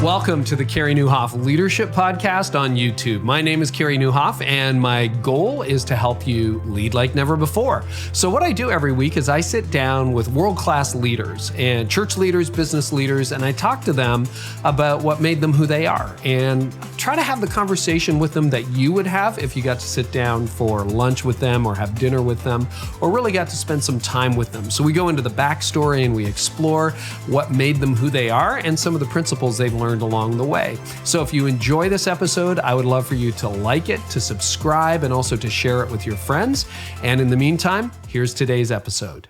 Welcome to the Carey Nieuwhof Leadership Podcast on YouTube. My name is Carey Nieuwhof, and my goal is to help you lead like never before. So what I do every week is I sit down with world-class leaders and church leaders, business leaders, and I talk to them about what made them who they are and try to have the conversation with them that you would have if you got to sit down for lunch with them or have dinner with them or really got to spend some time with them. So we go into the backstory and we explore what made them who they are and some of the principles they've learned along the way. So if you enjoy this episode, I would love for you to like it, to subscribe, and also to share it with your friends. And in the meantime, here's today's episode.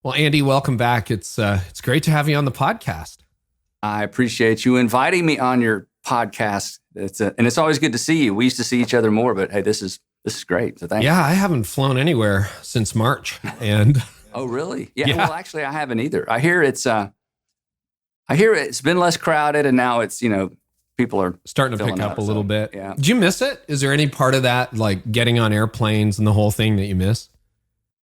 Well, Andy, welcome back. It's great to have you on the podcast. I appreciate you inviting me on your podcast. And it's always good to see you. We used to see each other more, but hey, this is great. So thank you. Yeah, I haven't flown anywhere since March. And oh, really? Yeah. Well, actually, I haven't either. I hear it's been less crowded, and now it's, people are starting to pick up a little bit. Yeah. Do you miss it? Is there any part of that, like getting on airplanes and the whole thing, that you miss?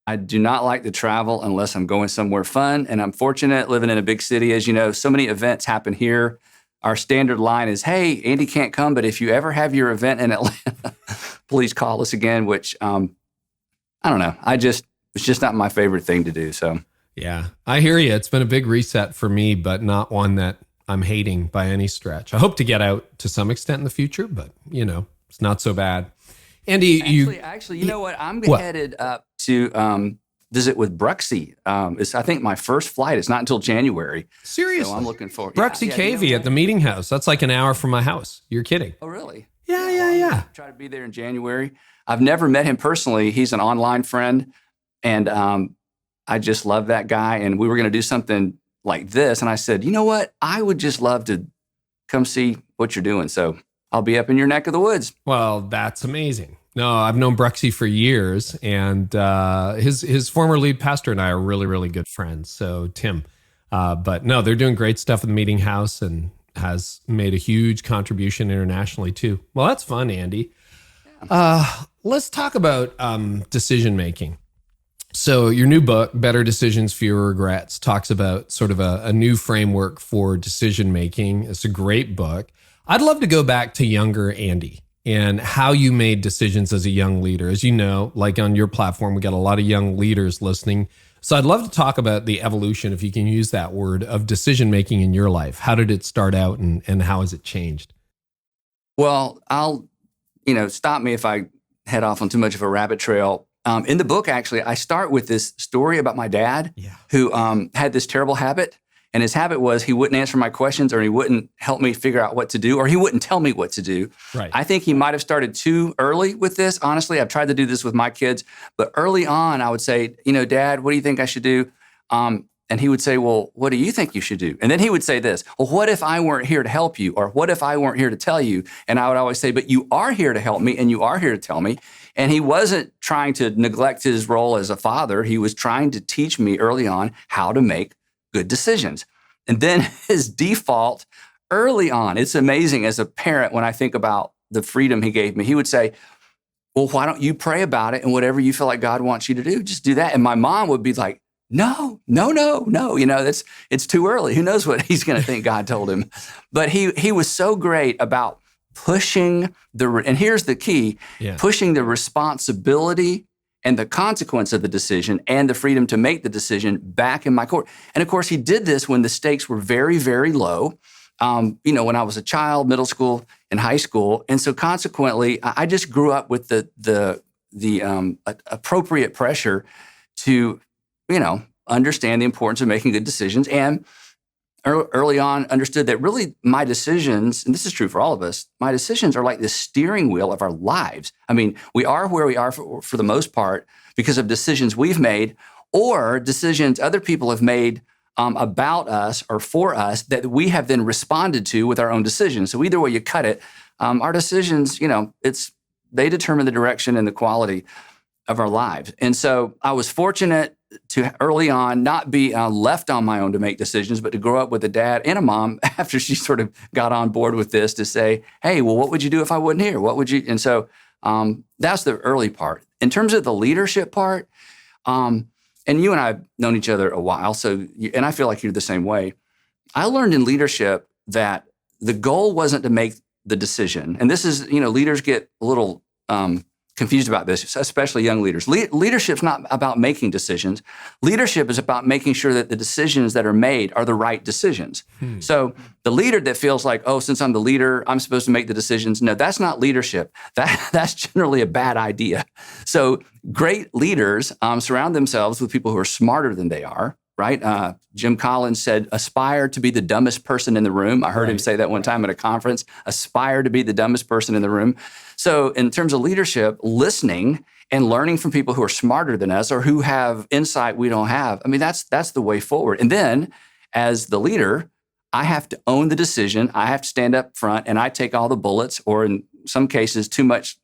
I do not like to travel unless I'm going somewhere fun. And I'm fortunate living in a big city. As you know, so many events happen here. Our standard line is, hey, Andy can't come, but if you ever have your event in Atlanta, please call us again, which, I don't know. It's just not my favorite thing to do. So. Yeah, I hear you. It's been a big reset for me, but not one that I'm hating by any stretch. I hope to get out to some extent in the future, but it's not so bad. Andy, actually, you know what? I'm headed up to visit with Bruxy. It's, I think, my first flight. It's not until January. Seriously? So I'm looking forward. Bruxy KV at the meeting house. That's like an hour from my house. You're kidding? Oh, really? Yeah. Try to be there in January. I've never met him personally. He's an online friend, and I just love that guy. And we were going to do something like this. And I said, you know what? I would just love to come see what you're doing. So I'll be up in your neck of the woods. Well, that's amazing. No, I've known Bruxy for years, and his former lead pastor and I are really, really good friends. So Tim, but no, they're doing great stuff at the meeting house and has made a huge contribution internationally too. Well, that's fun, Andy. Let's talk about decision-making. So your new book, Better Decisions, Fewer Regrets, talks about sort of a new framework for decision-making. It's a great book. I'd love to go back to younger Andy and how you made decisions as a young leader. As you know, like on your platform, we got a lot of young leaders listening. So I'd love to talk about the evolution, if you can use that word, of decision-making in your life. How did it start out and how has it changed? Well, I'll, stop me if I head off on too much of a rabbit trail. In the book, actually, I start with this story about my dad who had this terrible habit. And his habit was he wouldn't answer my questions, or he wouldn't help me figure out what to do, or he wouldn't tell me what to do. Right. I think he might have started too early with this. Honestly, I've tried to do this with my kids. But early on, I would say, Dad, what do you think I should do? And he would say, well, what do you think you should do? And then he would say this, well, what if I weren't here to help you? Or what if I weren't here to tell you? And I would always say, but you are here to help me, and you are here to tell me. And he wasn't trying to neglect his role as a father. He was trying to teach me early on how to make good decisions. And then his default early on, it's amazing as a parent when I think about the freedom he gave me. He would say, well, why don't you pray about it, and whatever you feel like God wants you to do, just do that. And my mom would be like, no, it's too early. Who knows what he's going to think God told him. But he was so great about pushing and here's the key, pushing the responsibility and the consequence of the decision and the freedom to make the decision back in my court. And of course, he did this when the stakes were very, very low. When I was a child, middle school and high school. And so consequently, I just grew up with the appropriate pressure to, understand the importance of making good decisions. And early on understood that really my decisions, and this is true for all of us, my decisions are like the steering wheel of our lives. I mean, we are where we are for the most part because of decisions we've made or decisions other people have made about us or for us that we have then responded to with our own decisions. So either way you cut it, our decisions, they determine the direction and the quality of our lives. And so I was fortunate to early on not be left on my own to make decisions, but to grow up with a dad and a mom after she sort of got on board with this to say, hey, well, what would you do if I wasn't here? What would you? And so that's the early part. In terms of the leadership part, and you and I have known each other a while, and I feel like you're the same way. I learned in leadership that the goal wasn't to make the decision. And this is, leaders get a little confused about this, especially young leaders. Leadership's not about making decisions. Leadership is about making sure that the decisions that are made are the right decisions. So the leader that feels like, oh, since I'm the leader, I'm supposed to make the decisions. No, that's not leadership. That's generally a bad idea. So great leaders surround themselves with people who are smarter than they are, right? Jim Collins said, aspire to be the dumbest person in the room. I heard him say that one time at a conference, aspire to be the dumbest person in the room. So in terms of leadership, listening and learning from people who are smarter than us or who have insight we don't have, I mean, that's the way forward. And then as the leader, I have to own the decision. I have to stand up front and I take all the bullets, or in some cases, too much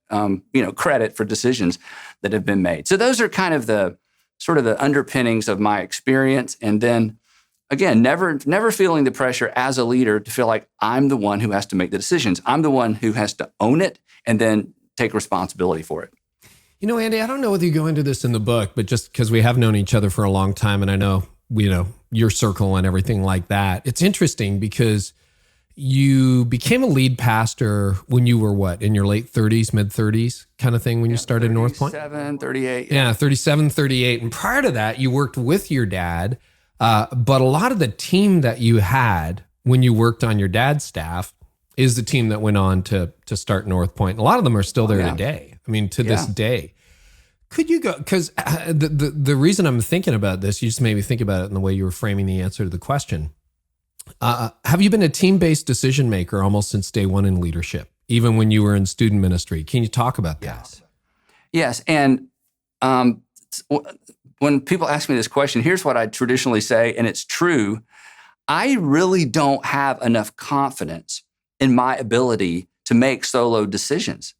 credit for decisions that have been made. So those are kind of the sort of the underpinnings of my experience. And then again, never feeling the pressure as a leader to feel like I'm the one who has to make the decisions. I'm the one who has to own it and then take responsibility for it. Andy, I don't know whether you go into this in the book, but just because we have known each other for a long time and I know, your circle and everything like that, it's interesting because you became a lead pastor when you were what, in your late 30s, mid 30s kind of thing when you started North Point? 37, 38. Yeah, 37, 38. And prior to that, you worked with your dad. But a lot of the team that you had when you worked on your dad's staff is the team that went on to start North Point. And a lot of them are still there today. I mean, to this day. Could you go, because the reason I'm thinking about this, you just made me think about it in the way you were framing the answer to the question. Have you been a team-based decision maker almost since day one in leadership, even when you were in student ministry? Can you talk about that? Yes. And when people ask me this question, here's what I traditionally say, and it's true. I really don't have enough confidence in my ability to make solo decisions.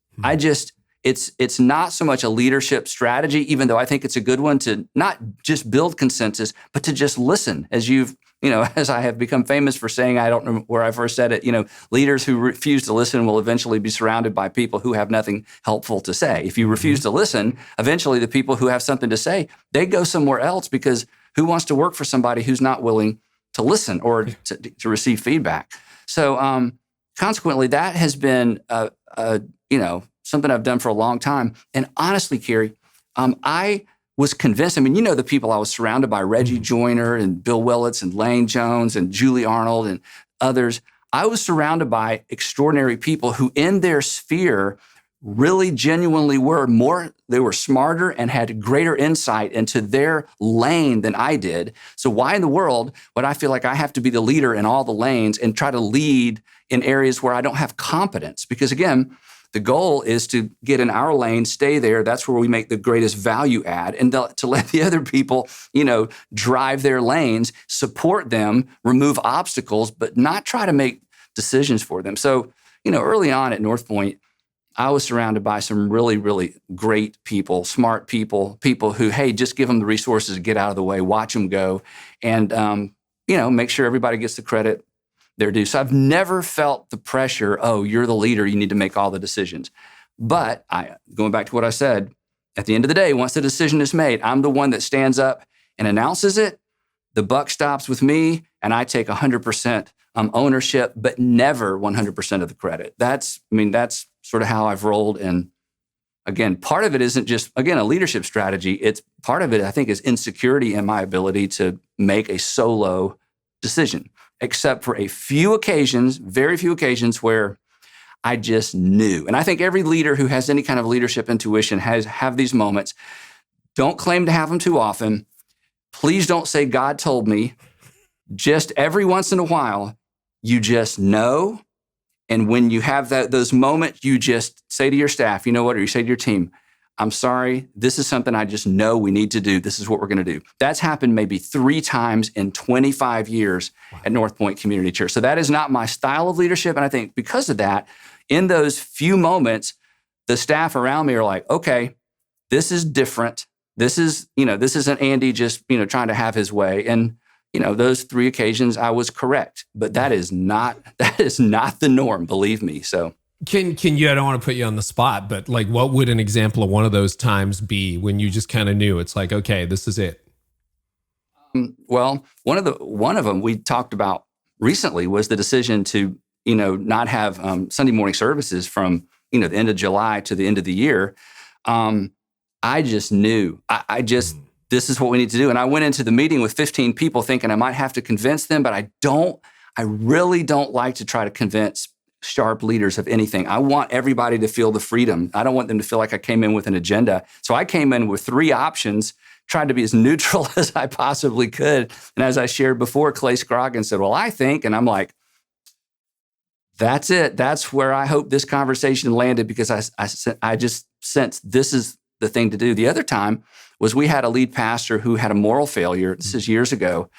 It's not so much a leadership strategy, even though I think it's a good one to not just build consensus, but to just listen. As I have become famous for saying, I don't know where I first said it, leaders who refuse to listen will eventually be surrounded by people who have nothing helpful to say. If you refuse to listen, eventually the people who have something to say, they go somewhere else, because who wants to work for somebody who's not willing to listen or to receive feedback? So consequently, that has been something I've done for a long time. And honestly, Carey, I was convinced, the people I was surrounded by, Reggie Joyner and Bill Willits and Lane Jones and Julie Arnold and others. I was surrounded by extraordinary people who in their sphere really genuinely they were smarter and had greater insight into their lane than I did. So why in the world would I feel like I have to be the leader in all the lanes and try to lead in areas where I don't have competence? Because again, the goal is to get in our lane, stay there. That's where we make the greatest value add, and to let the other people, drive their lanes, support them, remove obstacles, but not try to make decisions for them. So, early on at North Point, I was surrounded by some really, really great people, smart people who, hey, just give them the resources to get out of the way, watch them go, and, make sure everybody gets the credit they're due. So I've never felt the pressure, oh, you're the leader, you need to make all the decisions. But going back to what I said, at the end of the day, once the decision is made, I'm the one that stands up and announces it. The buck stops with me, and I take 100% ownership, but never 100% of the credit. That's sort of how I've rolled. And again, part of it isn't just, a leadership strategy. It's part of it, I think, is insecurity in my ability to make a solo decision, except for a few occasions, very few occasions where I just knew. And I think every leader who has any kind of leadership intuition have these moments. Don't claim to have them too often. Please don't say, God told me. Just every once in a while, you just know. And when you have those moments, you just say to your staff, or you say to your team, I'm sorry, this is something I just know we need to do. This is what we're going to do. That's happened maybe 3 times in 25 years at North Point Community Church. So that is not my style of leadership. And I think because of that, in those few moments, the staff around me are like, okay, this is different. This isn't Andy just, trying to have his way. And, those 3 occasions I was correct, but that is not the norm, believe me. So. Can you, I don't want to put you on the spot, but what would an example of one of those times be when you just kind of knew it's like, okay, this is it? Well, one of them we talked about recently was the decision to, not have Sunday morning services from, the end of July to the end of the year, I just knew, this is what we need to do. And I went into the meeting with 15 people thinking I might have to convince them, but I really don't like to try to convince sharp leaders of anything. I want everybody to feel the freedom. I don't want them to feel like I came in with an agenda. So I came in with 3 options, tried to be as neutral as I possibly could. And as I shared before, Clay Scroggins said, well, I think, and I'm like, that's it. That's where I hope this conversation landed, because I just sensed this is the thing to do. The other time was we had a lead pastor who had a moral failure. This is years ago.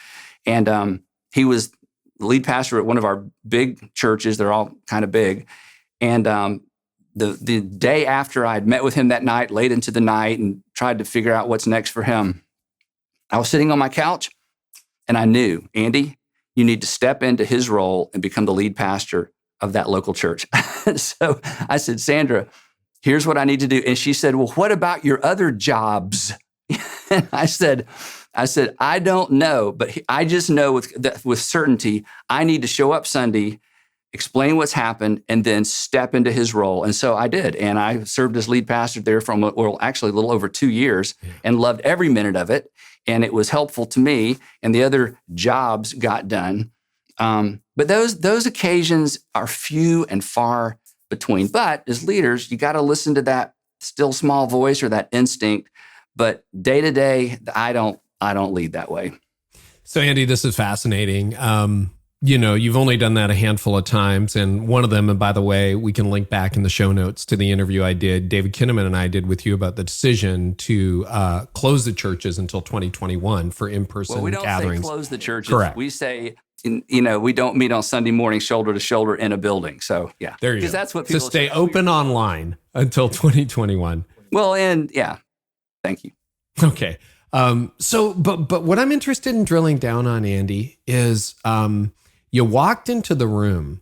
And he was the lead pastor at one of our big churches. They're all kind of big. And the day after I had met with him that night, late into the night, and tried to figure out what's next for him, I was sitting on my couch and I knew, Andy, you need to step into his role and become the lead pastor of that local church. So I said, Sandra, here's what I need to do. And she said, well, what about your other jobs? And I said, I don't know, but I just know with certainty, I need to show up Sunday, explain what's happened, and then step into his role. And so I did. And I served as lead pastor there for actually a little over 2 years, and loved every minute of it. And it was helpful to me, and the other jobs got done. But those occasions are few and far between. But as leaders, you got to listen to that still small voice or that instinct. But day to day, I don't lead that way. So Andy, this is fascinating. You've only done that a handful of times. And one of them, and by the way, we can link back in the show notes to the interview David Kinnaman and I did with you about the decision to close the churches until 2021 for in-person gatherings. Well, we don't say close the churches. Correct. We say, we don't meet on Sunday morning shoulder to shoulder in a building. So yeah. There you go. Because that's what people to stay open online until 2021. Well, and yeah, thank you. Okay. But what I'm interested in drilling down on, Andy, is you walked into the room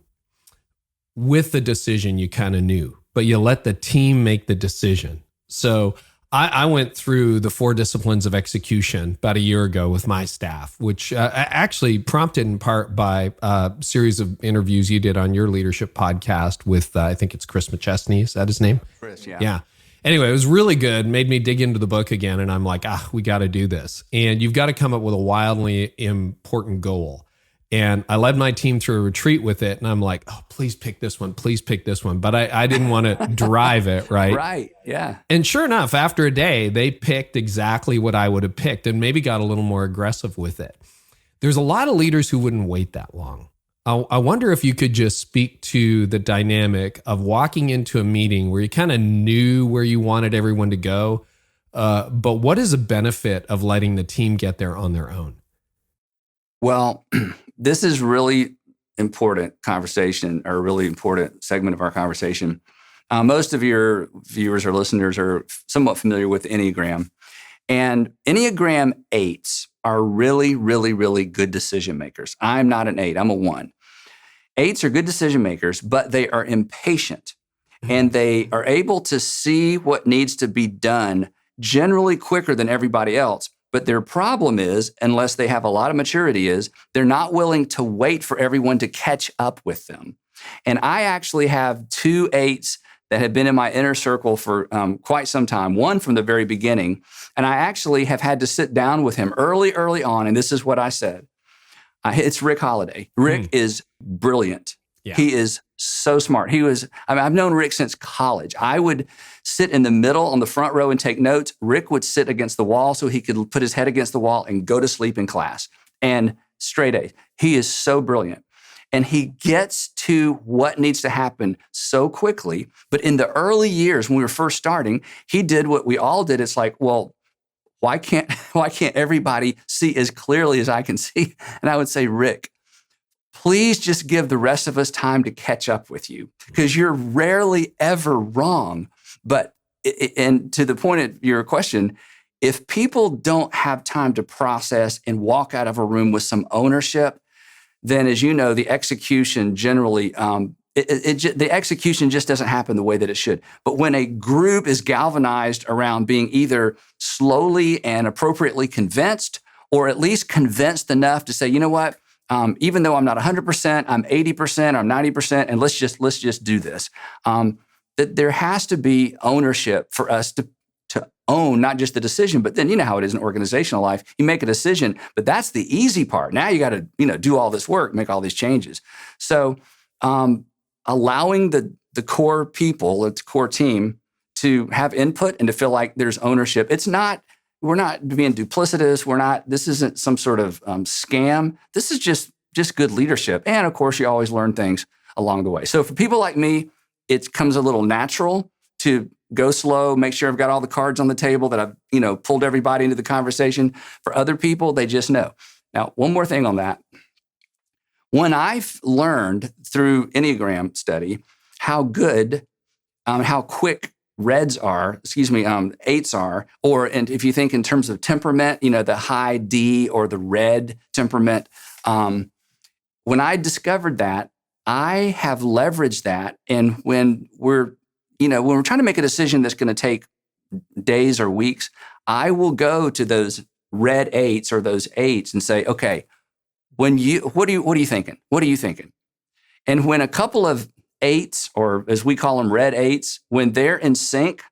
with the decision you kind of knew, but you let the team make the decision. So I went through the 4 disciplines of execution about a year ago with my staff, which actually prompted in part by a series of interviews you did on your leadership podcast with, I think it's Chris McChesney. Is that his name? Chris, yeah. Yeah. Anyway, it was really good, made me dig into the book again. And I'm like, we got to do this. And you've got to come up with a wildly important goal. And I led my team through a retreat with it. And I'm like, please pick this one. Please pick this one. But I didn't want to drive it, right? Right, yeah. And sure enough, after a day, they picked exactly what I would have picked and maybe got a little more aggressive with it. There's a lot of leaders who wouldn't wait that long. I wonder if you could just speak to the dynamic of walking into a meeting where you kind of knew where you wanted everyone to go, but what is the benefit of letting the team get there on their own? Well, this is really important conversation, or a really important segment of our conversation. Most of your viewers or listeners are somewhat familiar with the Enneagram. And Enneagram 8s are really, really, really good decision makers. I'm not an 8, I'm a 1. 8s are good decision makers, but they are impatient. And they are able to see what needs to be done generally quicker than everybody else. But their problem is, unless they have a lot of maturity, is they're not willing to wait for everyone to catch up with them. And I actually have 2 8s that have been in my inner circle for quite some time, one from the very beginning. And I actually have had to sit down with him early on. And this is what I said. It's Rick Holiday. Rick is brilliant. Yeah. He is so smart. I've known Rick since college. I would sit in the middle on the front row and take notes. Rick would sit against the wall so he could put his head against the wall and go to sleep in class. And straight A's. He is so brilliant. And he gets to what needs to happen so quickly. But in the early years when we were first starting, he did what we all did. It's like, well, why can't everybody see as clearly as I can see? And I would say, Rick, please just give the rest of us time to catch up with you, because you're rarely ever wrong. But, and to the point of your question, if people don't have time to process and walk out of a room with some ownership, then, as you know, the execution generally, the execution just doesn't happen the way that it should. But when a group is galvanized around being either slowly and appropriately convinced, or at least convinced enough to say, you know what, even though I'm not 100%, I'm 80%, I'm 90%, and let's just do this. That there has to be ownership for us to own not just the decision, but then you know how it is in organizational life. You make a decision, but that's the easy part. Now you got to do all this work, make all these changes. So allowing the core people, the core team, to have input and to feel like there's ownership. We're not being duplicitous. This isn't some sort of scam. This is just good leadership. And of course, you always learn things along the way. So for people like me, it comes a little natural to go slow, make sure I've got all the cards on the table, that I've, pulled everybody into the conversation. For other people, they just know. Now, one more thing on that. When I've learned through Enneagram study how quick eights are, and if you think in terms of temperament, the high D or the red temperament, when I discovered that, I have leveraged that. And when we're trying to make a decision that's going to take days or weeks, I will go to those red eights or those eights and say, okay, what are you thinking? What are you thinking? And when a couple of eights, or as we call them, red eights, when they're in sync,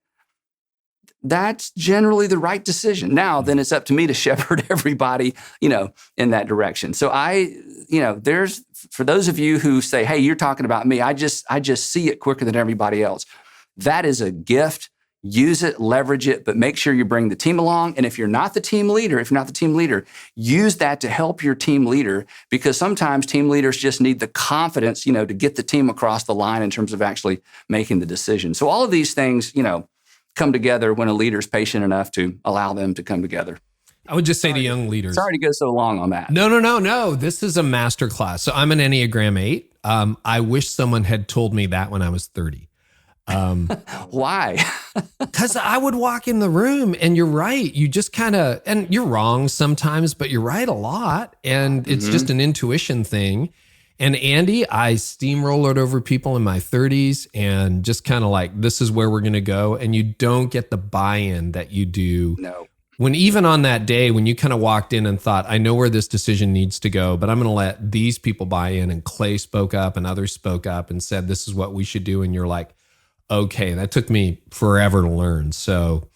that's generally the right decision. Now, then it's up to me to shepherd everybody, in that direction. So there's, for those of you who say, hey, you're talking about me, I just see it quicker than everybody else. That is a gift. Use it, leverage it, but make sure you bring the team along. And if you're not the team leader, use that to help your team leader, because sometimes team leaders just need the confidence, to get the team across the line in terms of actually making the decision. So all of these things, come together when a leader's patient enough to allow them to come together. I would just say to young leaders. Sorry to go so long on that. No. This is a masterclass. So I'm an Enneagram 8. I wish someone had told me that when I was 30. Why? Because I would walk in the room, and you're right. You just and you're wrong sometimes, but you're right a lot. And it's just an intuition thing. And Andy, I steamrolled over people in my 30s and just kind of like, this is where we're going to go. And you don't get the buy-in that you do. No. When even on that day, when you kind of walked in and thought, I know where this decision needs to go, but I'm going to let these people buy in. And Clay spoke up and others spoke up and said, this is what we should do. And you're like, okay, that took me forever to learn. So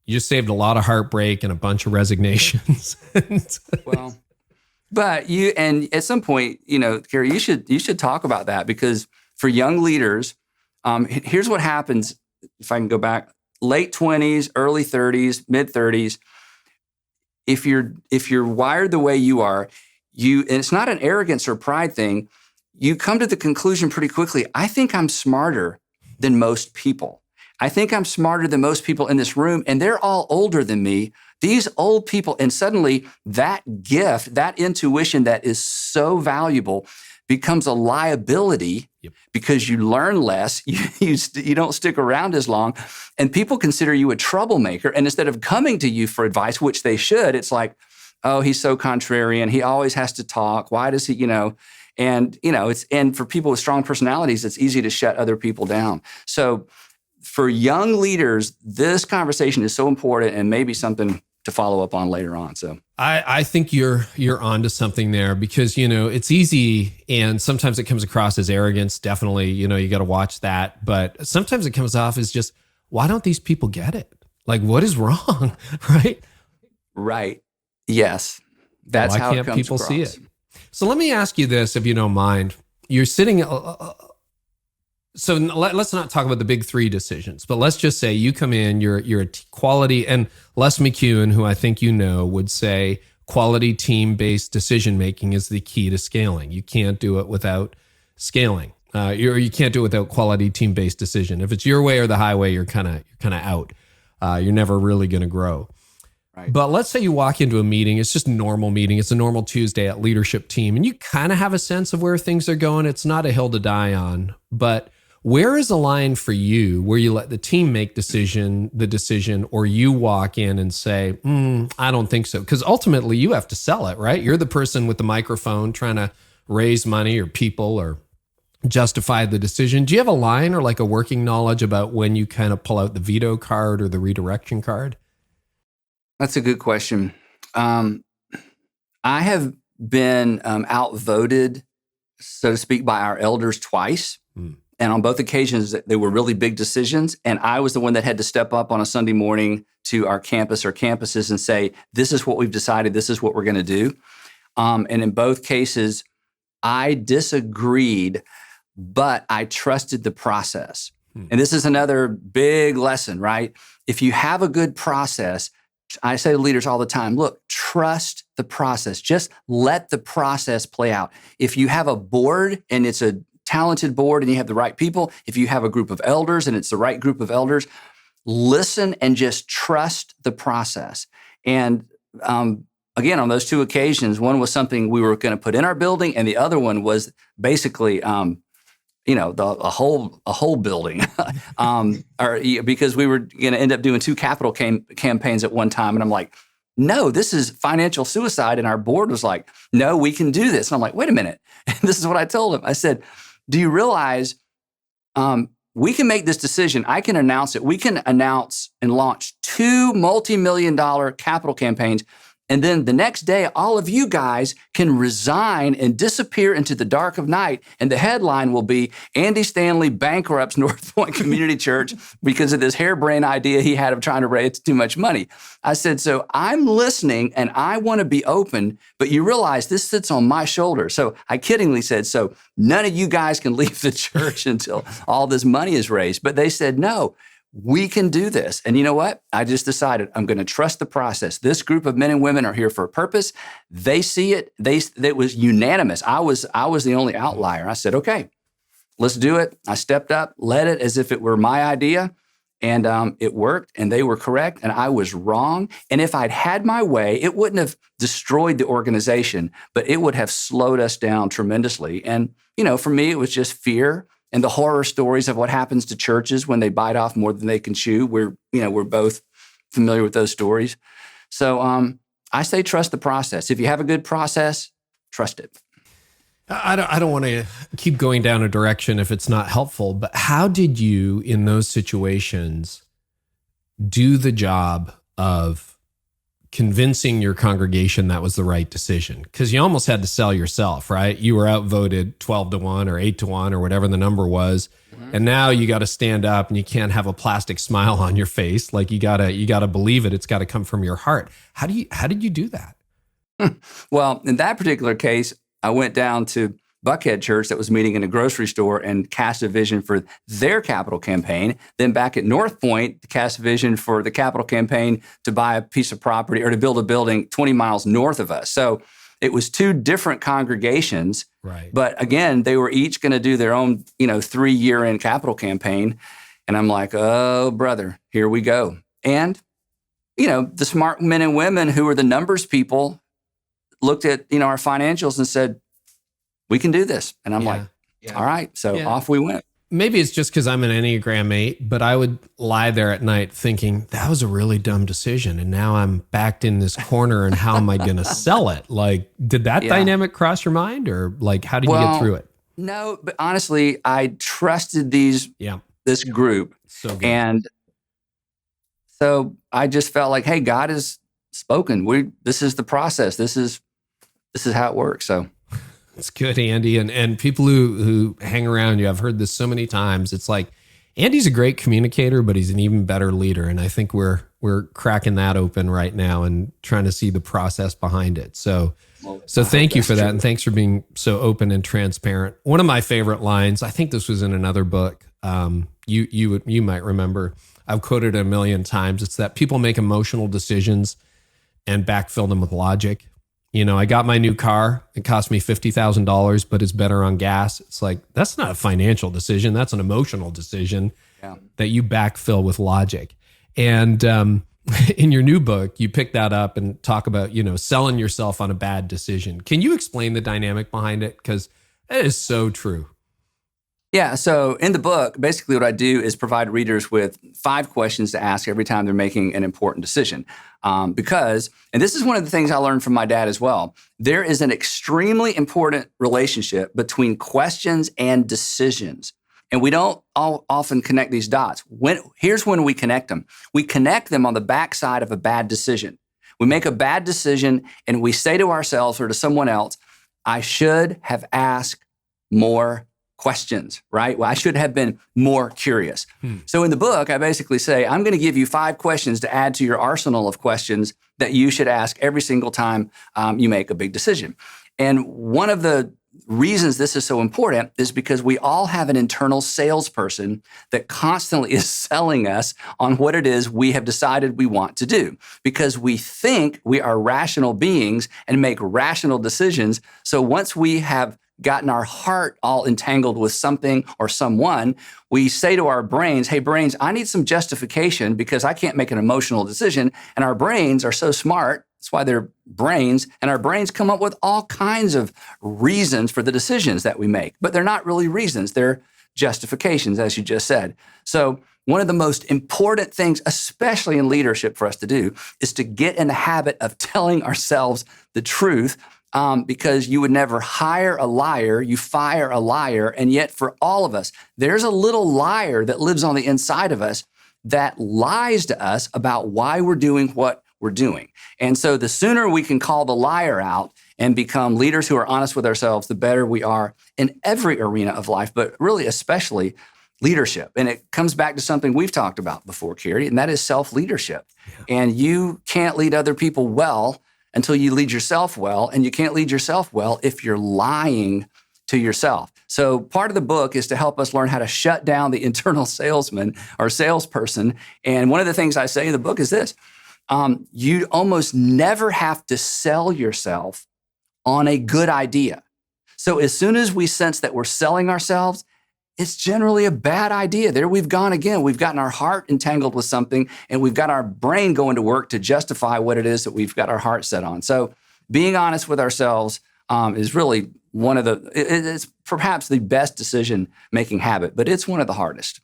you just saved a lot of heartbreak and a bunch of resignations. Well, but and at some point, Carey, you should talk about that, because for young leaders, here's what happens. If I can go back, late 20s, early 30s, mid 30s, if you're wired the way you are, and it's not an arrogance or pride thing, you come to the conclusion pretty quickly, I think I'm smarter than most people. I think I'm smarter than most people in this room, and they're all older than me. These old people, and suddenly that gift, that intuition that is so valuable becomes a liability. Yep. Because you learn less, you don't stick around as long, and people consider you a troublemaker. And instead of coming to you for advice, which they should, it's like, oh, he's so contrarian. He always has to talk. Why does he, And and for people with strong personalities, it's easy to shut other people down. So for young leaders, this conversation is so important, and maybe something to follow up on later on. So I think you're onto something there, because it's easy, and sometimes it comes across as arrogance. Definitely, you got to watch that. But sometimes it comes off as just, why don't these people get it? Like, what is wrong, right? Right. Yes, that's how it comes people across. See it? So let me ask you this, if you don't mind. You're sitting. So let's not talk about the big three decisions, but let's just say you come in, you're a quality, and Les McEwen, who I think would say quality team-based decision-making is the key to scaling. You can't do it without scaling. You can't do it without quality team-based decision. If it's your way or the highway, you're kind of out. You're never really going to grow. Right. But let's say you walk into a meeting, it's just a normal meeting. It's a normal Tuesday at leadership team, and you kind of have a sense of where things are going. It's not a hill to die on, but where is a line for you where you let the team make the decision, or you walk in and say, I don't think so? Because ultimately you have to sell it, right? You're the person with the microphone trying to raise money or people or justify the decision. Do you have a line or like a working knowledge about when you kind of pull out the veto card or the redirection card? That's a good question. I have been outvoted, so to speak, by our elders twice. And on both occasions, they were really big decisions. And I was the one that had to step up on a Sunday morning to our campus or campuses and say, this is what we've decided. This is what we're going to do. And in both cases, I disagreed, but I trusted the process. And this is another big lesson, right? If you have a good process, I say to leaders all the time, look, trust the process. Just let the process play out. If you have a board and it's a talented board and you have the right people, if you have a group of elders and it's the right group of elders, listen and just trust the process. And again, on those two occasions, one was something we were going to put in our building, and the other one was basically, a whole building, because we were going to end up doing two capital campaigns at one time. And I'm like, no, this is financial suicide. And our board was like, no, we can do this. And I'm like, wait a minute. And this is what I told them. I said, do you realize we can make this decision? I can announce it. We can announce and launch 2 multi-million-dollar capital campaigns. And then the next day, all of you guys can resign and disappear into the dark of night. And the headline will be, Andy Stanley bankrupts North Point Community Church because of this harebrained idea he had of trying to raise too much money. I said, so I'm listening and I want to be open, but you realize this sits on my shoulder. So I kiddingly said, so none of you guys can leave the church until all this money is raised. But they said, no. We can do this. And you know what? I just decided I'm going to trust the process. This group of men and women are here for a purpose. They see it. It was unanimous. I was the only outlier. I said, okay, let's do it. I stepped up, led it as if it were my idea. And it worked, and they were correct, and I was wrong. And if I'd had my way, it wouldn't have destroyed the organization, but it would have slowed us down tremendously. And, for me, it was just fear. And the horror stories of what happens to churches when they bite off more than they can chew. We're both familiar with those stories. So I say trust the process. If you have a good process, trust it. I don't want to keep going down a direction if it's not helpful, but how did you, in those situations, do the job of convincing your congregation that was the right decision? Because you almost had to sell yourself, right? You were outvoted 12-1 or 8-1 or whatever the number was. Mm-hmm. And now you got to stand up and you can't have a plastic smile on your face. Like you gotta believe it. It's got to come from your heart. How did you do that? Well, in that particular case, I went down to Buckhead Church that was meeting in a grocery store and cast a vision for their capital campaign. Then back at North Point, cast a vision for the capital campaign to buy a piece of property or to build a building 20 miles north of us. So it was two different congregations. Right. But again, they were each going to do their own, 3-year-end capital campaign. And I'm like, oh, brother, here we go. And, the smart men and women who were the numbers people looked at, our financials and said, we can do this. And I'm like, all right. So off we went. Maybe it's just because I'm an Enneagram 8, but I would lie there at night thinking that was a really dumb decision. And now I'm backed in this corner and how am I going to sell it? Like, did that dynamic cross your mind, or like, how did you get through it? No, but honestly, I trusted this group. So good. And so I just felt like, hey, God has spoken. This is the process. This is how it works. So. It's good, Andy. And people who hang around you, I've heard this so many times. It's like, Andy's a great communicator, but he's an even better leader. And I think we're cracking that open right now and trying to see the process behind it. So thank you for that. True. And thanks for being so open and transparent. One of my favorite lines, I think this was in another book. You might remember, I've quoted it a million times. It's that people make emotional decisions and backfill them with logic. I got my new car. It cost me $50,000, but it's better on gas. It's like, that's not a financial decision. That's an emotional decision that you backfill with logic. And in your new book, you pick that up and talk about, selling yourself on a bad decision. Can you explain the dynamic behind it? Because it is so true. Yeah. So in the book, basically what I do is provide readers with 5 questions to ask every time they're making an important decision. Because, and this is one of the things I learned from my dad as well, there is an extremely important relationship between questions and decisions. And we don't often connect these dots. Here's when we connect them. We connect them on the backside of a bad decision. We make a bad decision and we say to ourselves or to someone else, I should have asked more questions, right? Well, I should have been more curious. So in the book, I basically say, I'm going to give you 5 questions to add to your arsenal of questions that you should ask every single time you make a big decision. And one of the reasons this is so important is because we all have an internal salesperson that constantly is selling us on what it is we have decided we want to do, because we think we are rational beings and make rational decisions. So once we have gotten our heart all entangled with something or someone, we say to our brains, hey, brains, I need some justification because I can't make an emotional decision. And our brains are so smart. That's why they're brains. And our brains come up with all kinds of reasons for the decisions that we make. But they're not really reasons. They're justifications, as you just said. So one of the most important things, especially in leadership for us to do, is to get in the habit of telling ourselves the truth. Because you would never hire a liar, you fire a liar. And yet for all of us, there's a little liar that lives on the inside of us that lies to us about why we're doing what we're doing. And so the sooner we can call the liar out and become leaders who are honest with ourselves, the better we are in every arena of life, but really especially leadership. And it comes back to something we've talked about before, Carey, and that is self-leadership. Yeah. And you can't lead other people well until you lead yourself well, and you can't lead yourself well if you're lying to yourself. So part of the book is to help us learn how to shut down the internal salesman or salesperson. And one of the things I say in the book is this: you almost never have to sell yourself on a good idea. So as soon as we sense that we're selling ourselves, it's generally a bad idea. There we've gone again. We've gotten our heart entangled with something, and we've got our brain going to work to justify what it is that we've got our heart set on. So being honest with ourselves is really one of it's perhaps the best decision-making habit, but it's one of the hardest.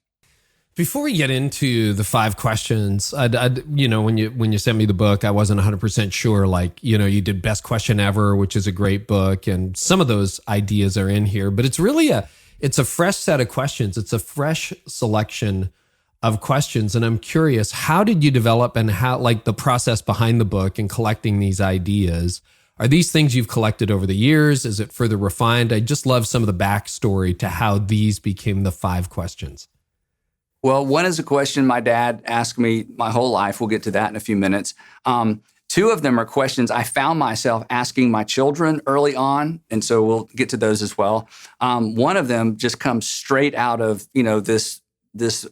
Before we get into the 5 questions, when you sent me the book, I wasn't 100% sure. You did Best Question Ever, which is a great book, and some of those ideas are in here. But it's really it's a fresh set of questions. It's a fresh selection of questions, and I'm curious, how did you develop and how the process behind the book and collecting these ideas? Are these things you've collected over the years? Is it further refined? I just love some of the backstory to how these became the 5 questions. Well, one is a question my dad asked me my whole life. We'll get to that in a few minutes. 2 of them are questions I found myself asking my children early on, and so we'll get to those as well. One of them just comes straight out of this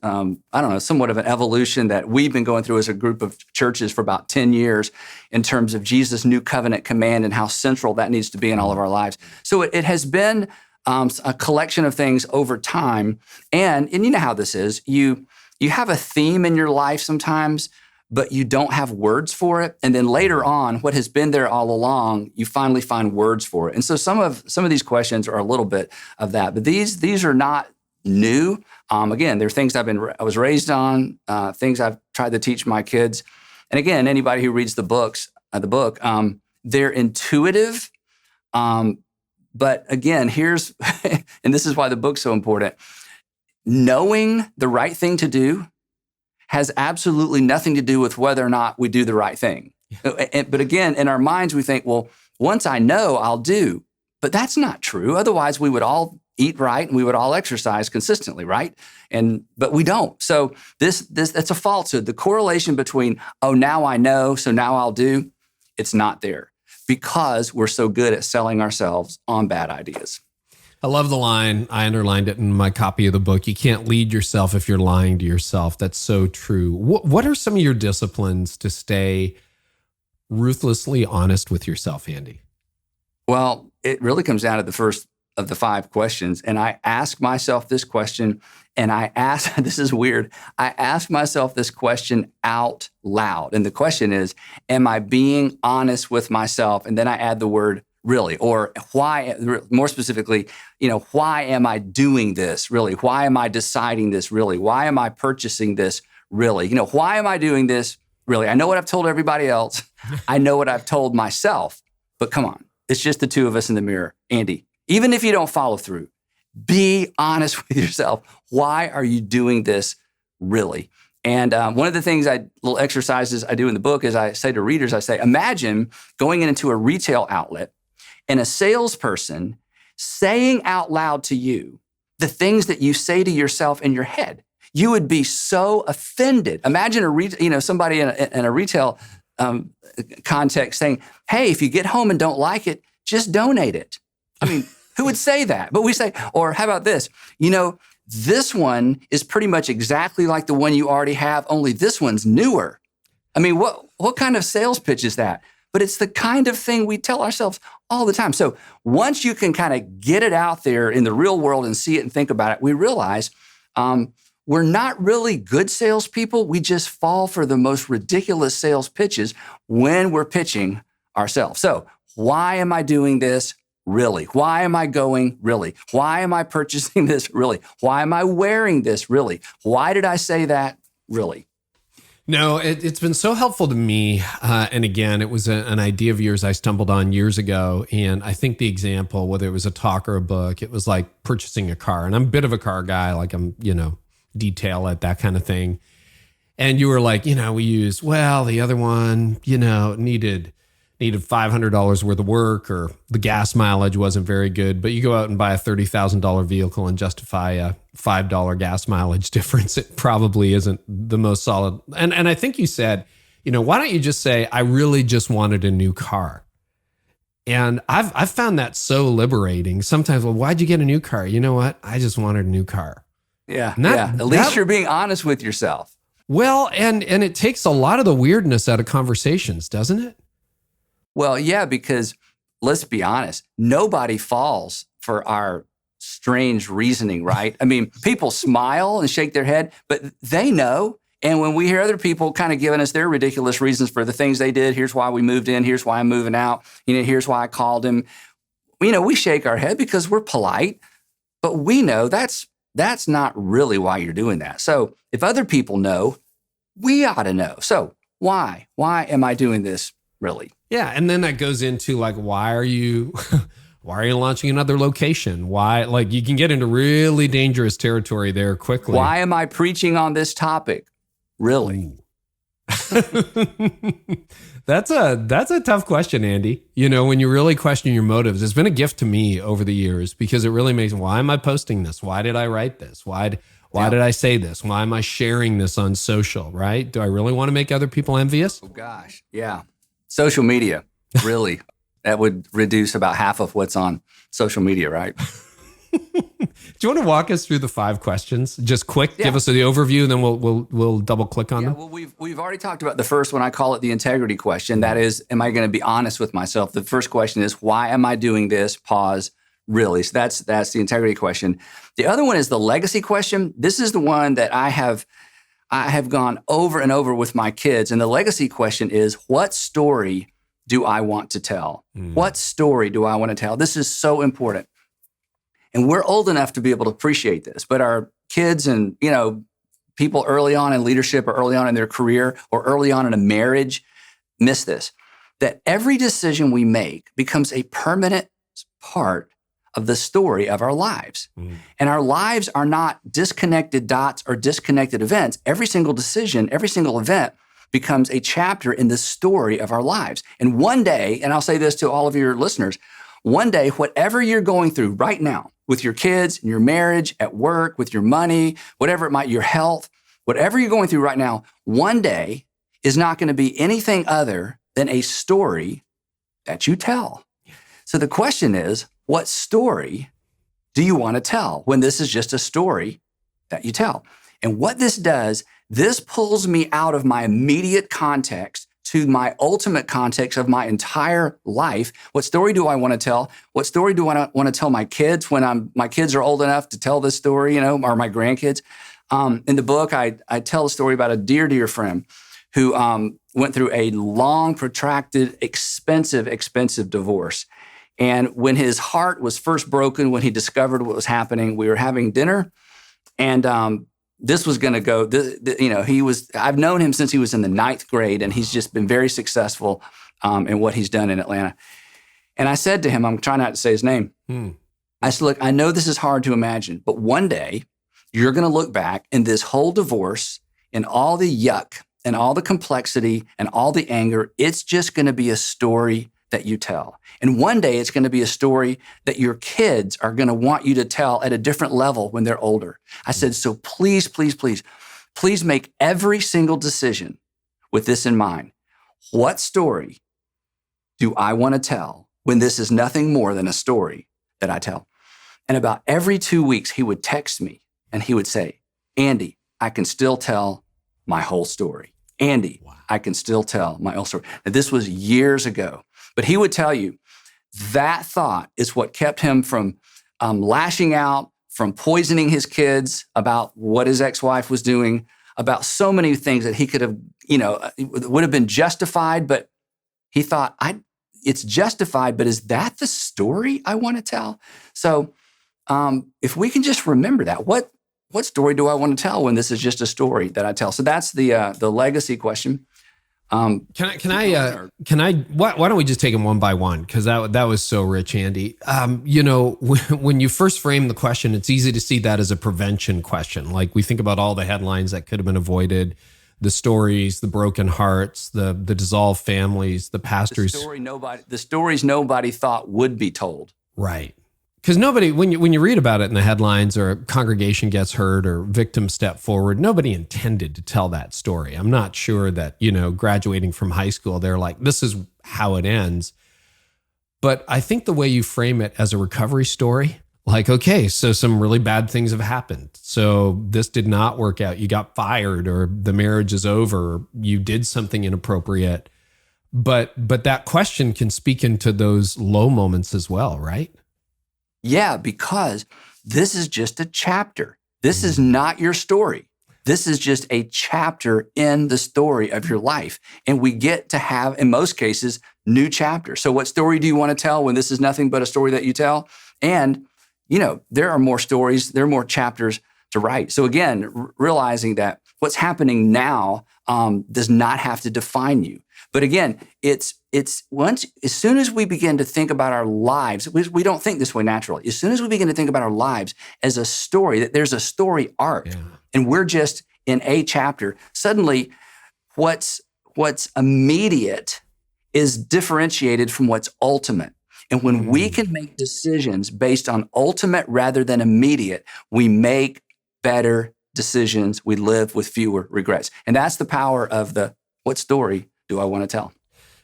somewhat of an evolution that we've been going through as a group of churches for about 10 years in terms of Jesus' new covenant command and how central that needs to be in all of our lives. So it has been a collection of things over time. And you know how this is. You have a theme in your life sometimes, but you don't have words for it. And then later on, what has been there all along, you finally find words for it. And so some of these questions are a little bit of that. But these are not new. Again, they're things I was raised on, things I've tried to teach my kids. And again, anybody who reads the book, they're intuitive. But again, and this is why the book's so important, knowing the right thing to do has absolutely nothing to do with whether or not we do the right thing. Yeah. But again, in our minds, we think, well, once I know, I'll do. But that's not true. Otherwise, we would all eat right and we would all exercise consistently, right? But we don't. So that's a falsehood. The correlation between, oh, now I know, so now I'll do, it's not there because we're so good at selling ourselves on bad ideas. I love the line. I underlined it in my copy of the book. You can't lead yourself if you're lying to yourself. That's so true. What are some of your disciplines to stay ruthlessly honest with yourself, Andy? Well, it really comes down to the first of the 5 questions. And I ask myself this question, and this is weird, I ask myself this question out loud. And the question is, am I being honest with myself? And then I add the word really, or why, more specifically, why am I doing this really? Why am I deciding this really? Why am I purchasing this really? Why am I doing this really? I know what I've told everybody else. I know what I've told myself, but come on, it's just the 2 of us in the mirror. Andy, even if you don't follow through, be honest with yourself. Why are you doing this really? And one of the things little exercises I do in the book is I say to readers, I say, imagine going into a retail outlet and a salesperson saying out loud to you the things that you say to yourself in your head. You would be so offended. Imagine somebody in a retail context saying, hey, if you get home and don't like it, just donate it. I mean, who would say that? But we say, or how about this? This one is pretty much exactly like the one you already have, only this one's newer. I mean, what kind of sales pitch is that? But it's the kind of thing we tell ourselves all the time. So once you can kind of get it out there in the real world and see it and think about it, we realize we're not really good salespeople. We just fall for the most ridiculous sales pitches when we're pitching ourselves. So why am I doing this? Really? Why am I going? Really? Why am I purchasing this? Really? Why am I wearing this? Really? Why did I say that? Really? No, it's been so helpful to me. And again, it was an idea of yours I stumbled on years ago. And I think the example, whether it was a talk or a book, it was like purchasing a car. And I'm a bit of a car guy, like I'm, detail it, that kind of thing. And you were like, we use, the other one, needed $500 worth of work, or the gas mileage wasn't very good, but you go out and buy a $30,000 vehicle and justify a $5 gas mileage difference. It probably isn't the most solid. And I think you said, why don't you just say, I really just wanted a new car? And I've found that so liberating. Sometimes, why'd you get a new car? You know what? I just wanted a new car. Yeah. At least you're being honest with yourself. Well, and it takes a lot of the weirdness out of conversations, doesn't it? Well, yeah, because let's be honest, nobody falls for our strange reasoning, right? I mean, people smile and shake their head, but they know. And when we hear other people kind of giving us their ridiculous reasons for the things they did, here's why we moved in, here's why I'm moving out, here's why I called him. We shake our head because we're polite, but we know that's not really why you're doing that. So if other people know, we ought to know. So why? Why am I doing this really? Yeah, and then that goes into like, why are you launching another location? Why, you can get into really dangerous territory there quickly. Why am I preaching on this topic? Really? That's a tough question, Andy. When you really question your motives, it's been a gift to me over the years because it really makes, why am I posting this? Why did I write this? Why did I say this? Why am I sharing this on social, right? Do I really want to make other people envious? Oh gosh, yeah. Social media, really. That would reduce about half of what's on social media, right? Do you want to walk us through the 5 questions? Just quick, give us the overview, and then we'll double click on them. Well, we've already talked about the first one. I call it the integrity question. That is, am I going to be honest with myself? The first question is, why am I doing this? Pause. Really? So that's the integrity question. The other one is the legacy question. This is the one that I have gone over and over with my kids. And the legacy question is, what story do I want to tell? What story do I want to tell? This is so important. And we're old enough to be able to appreciate this, but our kids and, people early on in leadership or early on in their career or early on in a marriage miss this, that every decision we make becomes a permanent part of the story of our lives. And our lives are not disconnected dots or disconnected events. Every single decision, every single event becomes a chapter in the story of our lives. And one day, and I'll say this to all of your listeners, one day, whatever you're going through right now with your kids, in your marriage, at work, with your money, whatever it might, your health, whatever you're going through right now, one day is not going to be anything other than a story that you tell. So the question is, what story do you want to tell when this is just a story that you tell? And what this does, this pulls me out of my immediate context to my ultimate context of my entire life. What story do I want to tell? What story do I want to tell my kids when my kids are old enough to tell this story, or my grandkids? In the book, I tell a story about a dear friend who went through a long, protracted, expensive divorce. And when his heart was first broken, when he discovered what was happening, we were having dinner, and this was going to go, I've known him since he was in the 9th grade, and he's just been very successful in what he's done in Atlanta. And I said to him, I'm trying not to say his name. I said, look, I know this is hard to imagine, but one day you're going to look back and this whole divorce and all the yuck and all the complexity and all the anger, it's just going to be a story that you tell. And one day it's going to be a story that your kids are going to want you to tell at a different level when they're older. I said, so please, please, please, please make every single decision with this in mind. What story do I want to tell when this is nothing more than a story that I tell? And about every 2 weeks, he would text me and he would say, Andy, I can still tell my whole story. Andy, wow. I can still tell my whole story. Now, this was years ago, but he would tell you that thought is what kept him from lashing out, from poisoning his kids about what his ex-wife was doing, about so many things that he could have, would have been justified, but he thought, it's justified, but is that the story I want to tell? So if we can just remember that, what story do I want to tell when this is just a story that I tell? So that's the legacy question. Why don't we just take them one by one? Because that was so rich, Andy. When you first frame the question, it's easy to see that as a prevention question. Like we think about all the headlines that could have been avoided, the stories, the broken hearts, the dissolved families, the pastors. The stories nobody thought would be told. Right. Because nobody, when you read about it in the headlines or a congregation gets hurt or victims step forward, nobody intended to tell that story. I'm not sure that, graduating from high school, they're like, this is how it ends. But I think the way you frame it as a recovery story, like, okay, so some really bad things have happened. So this did not work out. You got fired or the marriage is over. Or you did something inappropriate. But that question can speak into those low moments as well, right? Yeah, because this is just a chapter. This is not your story. This is just a chapter in the story of your life. And we get to have, in most cases, new chapters. So what story do you want to tell when this is nothing but a story that you tell? And, there are more stories, there are more chapters to write. So again, realizing that what's happening now does not have to define you. But again, it's once, as soon as we begin to think about our lives, we don't think this way naturally. As soon as we begin to think about our lives as a story, that there's a story arc, and we're just in a chapter, suddenly what's immediate is differentiated from what's ultimate. And when we can make decisions based on ultimate rather than immediate, we make better decisions. We live with fewer regrets. And that's the power of what story do I want to tell?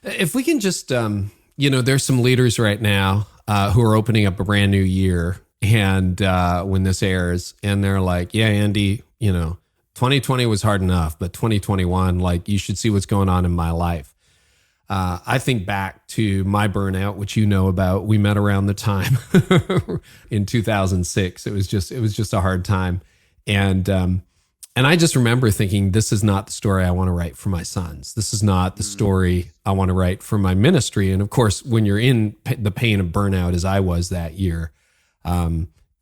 If we can just, there's some leaders right now who are opening up a brand new year, and when this airs, and they're like, yeah, Andy, 2020 was hard enough, but 2021, like, you should see what's going on in my life. I think back to my burnout, which you know about. We met around the time in 2006. It was just a hard time, and I just remember thinking, this is not the story I want to write for my sons. This is not the story I want to write for my ministry. And of course, when you're in the pain of burnout, as I was that year,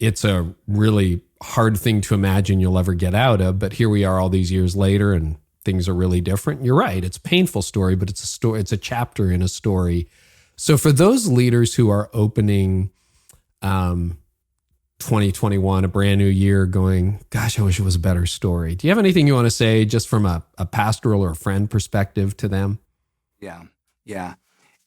it's a really hard thing to imagine you'll ever get out of. But here we are all these years later, and things are really different. You're right. It's a painful story, but it's a story. It's a chapter in a story. So for those leaders who are opening 2021, a brand new year, going, gosh, I wish it was a better story. Do you have anything you want to say just from a pastoral or a friend perspective to them? Yeah.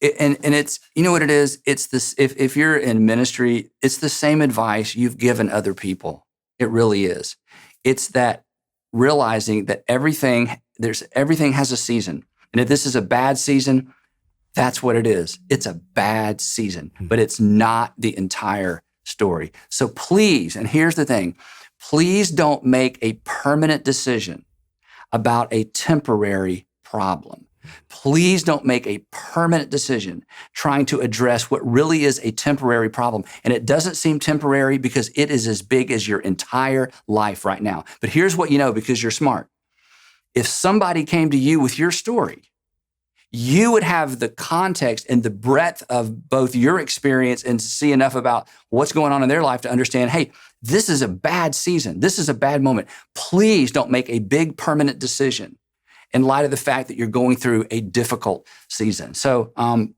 And it's, what it is? It's this, if you're in ministry, it's the same advice you've given other people. It really is. It's that realizing that everything has a season. And if this is a bad season, that's what it is. It's a bad season, but it's not the entire story. So please, and here's the thing, please don't make a permanent decision about a temporary problem. Please don't make a permanent decision trying to address what really is a temporary problem. And it doesn't seem temporary because it is as big as your entire life right now. But here's what you know, because you're smart. If somebody came to you with your story, you would have the context and the breadth of both your experience and see enough about what's going on in their life to understand, hey, this is a bad season. This is a bad moment. Please don't make a big permanent decision in light of the fact that you're going through a difficult season. So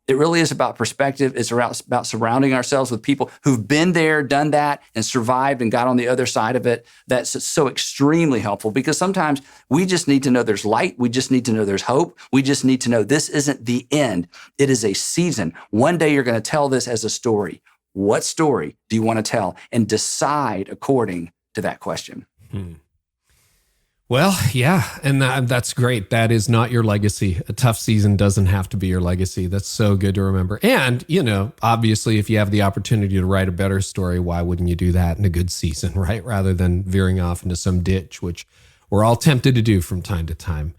it really is about perspective. It's about surrounding ourselves with people who've been there, done that, and survived and got on the other side of it. That's so extremely helpful, because sometimes we just need to know there's light. We just need to know there's hope. We just need to know this isn't the end. It is a season. One day you're going to tell this as a story. What story do you want to tell? And decide according to that question. Well, yeah, and that's great. That is not your legacy. A tough season doesn't have to be your legacy. That's so good to remember. And, obviously, if you have the opportunity to write a better story, why wouldn't you do that in a good season, right? Rather than veering off into some ditch, which we're all tempted to do from time to time.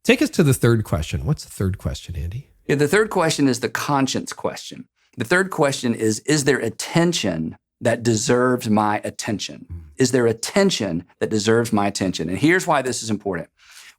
Take us to the third question. What's the third question, Andy? Yeah, the third question is the conscience question. The third question is there attention that deserves my attention? Is there attention that deserves my attention? And here's why this is important.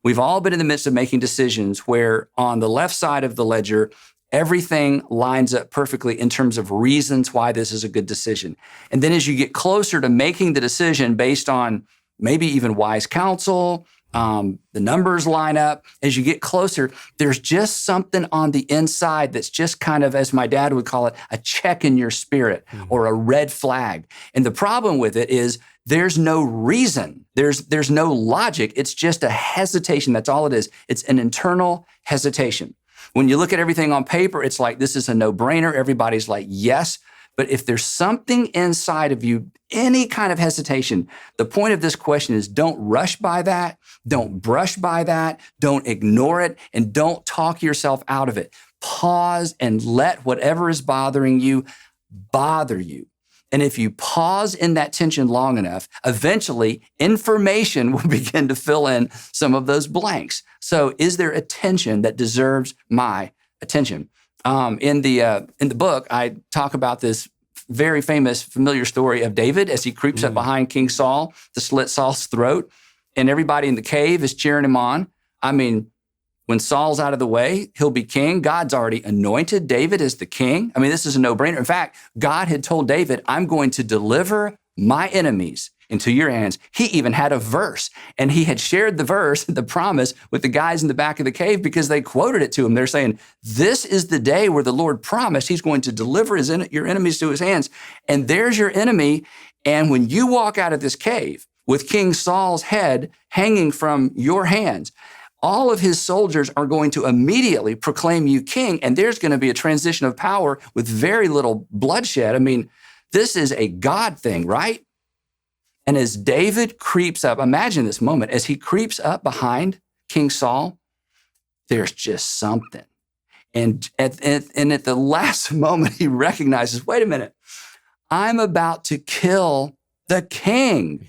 We've all been in the midst of making decisions where on the left side of the ledger, everything lines up perfectly in terms of reasons why this is a good decision. And then as you get closer to making the decision based on maybe even wise counsel, the numbers line up. As you get closer, there's just something on the inside that's just kind of, as my dad would call it, a check in your spirit or a red flag. And the problem with it is there's no reason. There's no logic. It's just a hesitation. That's all it is. It's an internal hesitation. When you look at everything on paper, it's like, this is a no-brainer. Everybody's like, yes. But if there's something inside of you, any kind of hesitation, the point of this question is don't rush by that, don't brush by that, don't ignore it, and don't talk yourself out of it. Pause and let whatever is bothering you bother you. And if you pause in that tension long enough, eventually information will begin to fill in some of those blanks. So is there attention that deserves my attention? In the book, I talk about this very famous, familiar story of David as he creeps up behind King Saul to slit Saul's throat, and everybody in the cave is cheering him on. I mean, when Saul's out of the way, he'll be king. God's already anointed David as the king. I mean, this is a no-brainer. In fact, God had told David, I'm going to deliver my enemies into your hands. He even had a verse, and he had shared the verse, the promise, with the guys in the back of the cave because they quoted it to him. They're saying, this is the day where the Lord promised he's going to deliver your enemies to his hands. And there's your enemy. And when you walk out of this cave with King Saul's head hanging from your hands, all of his soldiers are going to immediately proclaim you king, and there's going to be a transition of power with very little bloodshed. I mean, this is a God thing, right? And as David creeps up, imagine this moment, as he creeps up behind King Saul, there's just something. And at the last moment, he recognizes, wait a minute, I'm about to kill the king.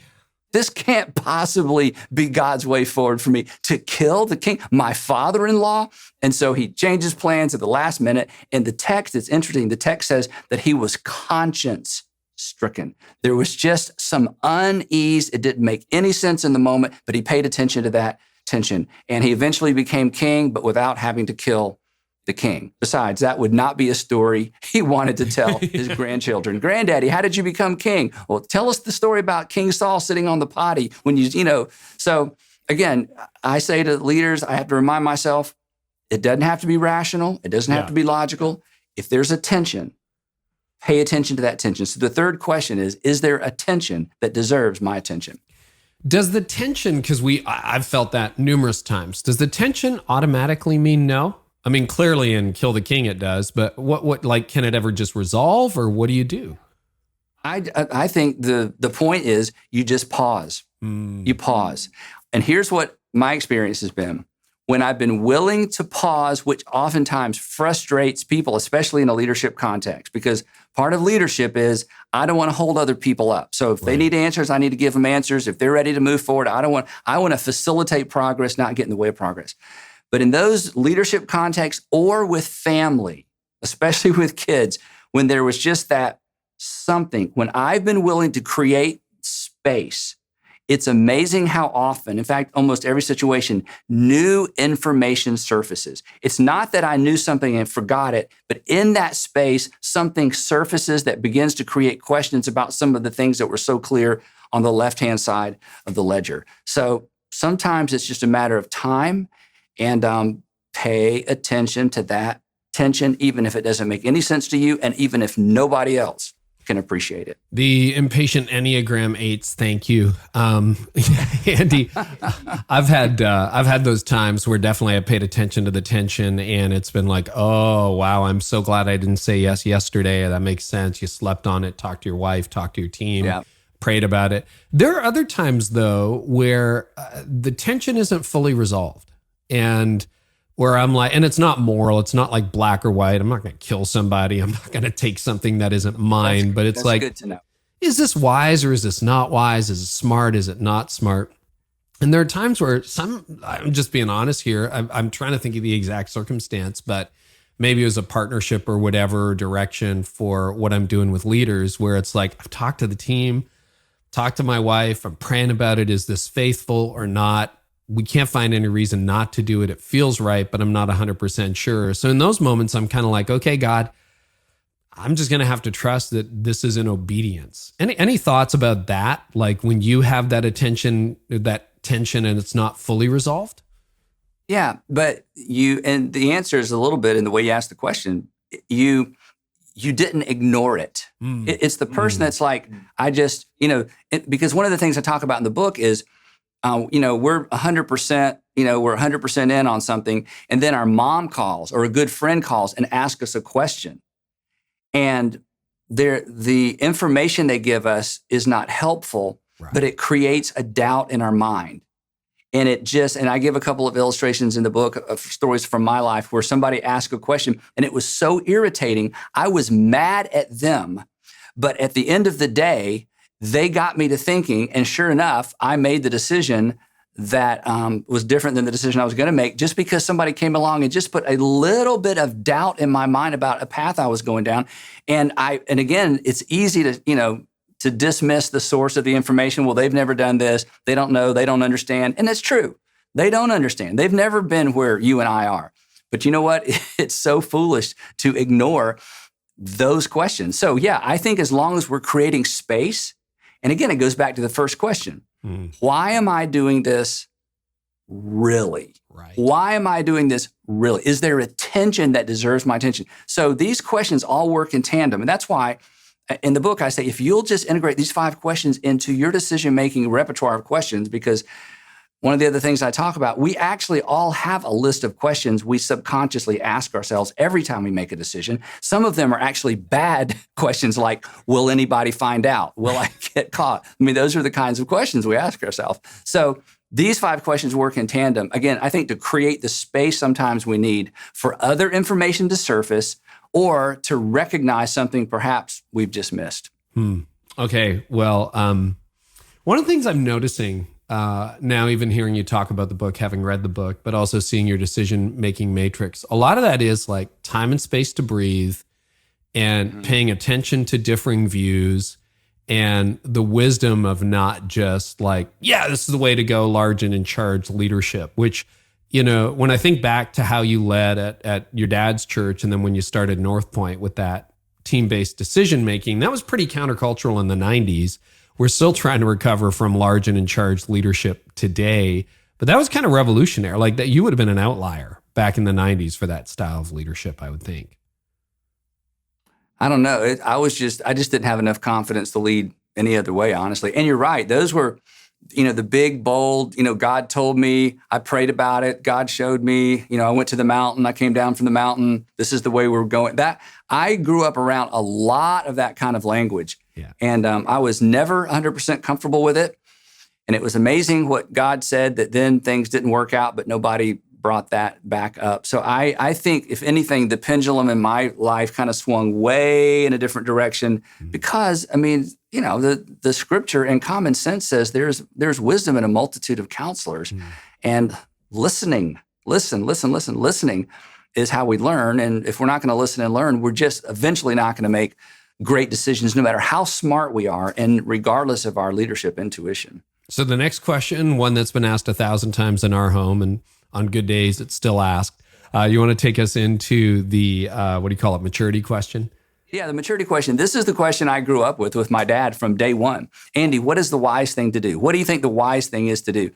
This can't possibly be God's way forward for me, to kill the king, my father-in-law. And so he changes plans at the last minute. And the text, it's interesting, the text says that he was conscience stricken. There was just some unease. It didn't make any sense in the moment, but he paid attention to that tension. And he eventually became king, but without having to kill the king. Besides, that would not be a story he wanted to tell his grandchildren. Granddaddy, how did you become king? Well, tell us the story about King Saul sitting on the potty when So again, I say to leaders, I have to remind myself, it doesn't have to be rational. It doesn't have to be logical. If there's a tension, pay attention to that tension. So the third question is there a tension that deserves my attention? Does the tension, because I've felt that numerous times, does the tension automatically mean no? I mean, clearly in Kill the King it does, but what like, can it ever just resolve, or what do you do? I think the point is you just pause. You pause. And here's what my experience has been. When I've been willing to pause, which oftentimes frustrates people, especially in a leadership context, because part of leadership is I don't want to hold other people up. So if they need answers, I need to give them answers. If they're ready to move forward, I want to facilitate progress, not get in the way of progress. But in those leadership contexts or with family, especially with kids, when there was just that something, when I've been willing to create space, it's amazing how often, in fact, almost every situation, new information surfaces. It's not that I knew something and forgot it, but in that space, something surfaces that begins to create questions about some of the things that were so clear on the left-hand side of the ledger. So sometimes it's just a matter of time and pay attention to that tension, even if it doesn't make any sense to you, and even if nobody else can appreciate it. The impatient Enneagram 8s, thank you. Andy, I've had those times where definitely I paid attention to the tension, and it's been like, oh, wow, I'm so glad I didn't say yes yesterday. That makes sense. You slept on it, talked to your wife, talked to your team, prayed about it. There are other times, though, where the tension isn't fully resolved, and where I'm like, and it's not moral, it's not like black or white. I'm not going to kill somebody. I'm not going to take something that isn't mine. But it's like, good to know. Is this wise or is this not wise? Is it smart? Is it not smart? And there are times where I'm just being honest here. I'm trying to think of the exact circumstance, but maybe it was a partnership or whatever direction for what I'm doing with leaders, where it's like, I've talked to the team, talked to my wife, I'm praying about it. Is this faithful or not? We can't find any reason not to do it. It feels right, but I'm not 100% sure. So in those moments, I'm kind of like, okay, God, I'm just going to have to trust that this is in obedience. Any thoughts about that? Like when you have that tension and it's not fully resolved? Yeah, but and the answer is a little bit in the way you asked the question. You didn't ignore it. It's the person that's like, I just, because one of the things I talk about in the book is, we're 100%, we're 100% in on something. And then our mom calls or a good friend calls and asks us a question. And the information they give us is not helpful, but it creates a doubt in our mind. And and I give a couple of illustrations in the book of stories from my life where somebody asked a question and it was so irritating. I was mad at them. But at the end of the day, they got me to thinking, and sure enough, I made the decision that was different than the decision I was going to make, just because somebody came along and just put a little bit of doubt in my mind about a path I was going down. And again, it's easy to dismiss the source of the information. Well, they've never done this. They don't know. They don't understand. And it's true. They don't understand. They've never been where you and I are. But you know what? It's so foolish to ignore those questions. So yeah, I think as long as we're creating space. And again, it goes back to the first question. Why am I doing this really? Right. Why am I doing this really? Is there a tension that deserves my attention? So these questions all work in tandem. And that's why in the book I say, if you'll just integrate these 5 questions into your decision-making repertoire of questions, because one of the other things I talk about, we actually all have a list of questions we subconsciously ask ourselves every time we make a decision. Some of them are actually bad questions like, will anybody find out? Will I get caught? I mean, those are the kinds of questions we ask ourselves. So these 5 questions work in tandem. Again, I think to create the space sometimes we need for other information to surface or to recognize something perhaps we've just missed. Okay, well, one of the things I'm noticing now, even hearing you talk about the book, having read the book, but also seeing your decision-making matrix, a lot of that is like time and space to breathe and paying attention to differing views and the wisdom of not just like, yeah, this is the way to go, large and in charge leadership, which, when I think back to how you led at your dad's church and then when you started North Point with that team-based decision-making, that was pretty countercultural in the 90s. We're still trying to recover from large and in charge leadership today, but that was kind of revolutionary. Like that, you would have been an outlier back in the 90s for that style of leadership, I would think. I don't know. I just didn't have enough confidence to lead any other way, honestly. And you're right. Those were, the big, bold, God told me, I prayed about it. God showed me, I went to the mountain. I came down from the mountain. This is the way we're going. That I grew up around a lot of that kind of language. Yeah. And I was never 100% comfortable with it. And it was amazing what God said, that then things didn't work out, but nobody brought that back up. So I think, if anything, the pendulum in my life kind of swung way in a different direction because, the scripture and common sense says there's wisdom in a multitude of counselors. And listening is how we learn. And if we're not going to listen and learn, we're just eventually not going to make great decisions, no matter how smart we are and regardless of our leadership intuition. So the next question, one that's been asked 1,000 times in our home, and on good days it's still asked. You want to take us into the, maturity question? Yeah, the maturity question. This is the question I grew up with my dad from day one. Andy, what is the wise thing to do? What do you think the wise thing is to do?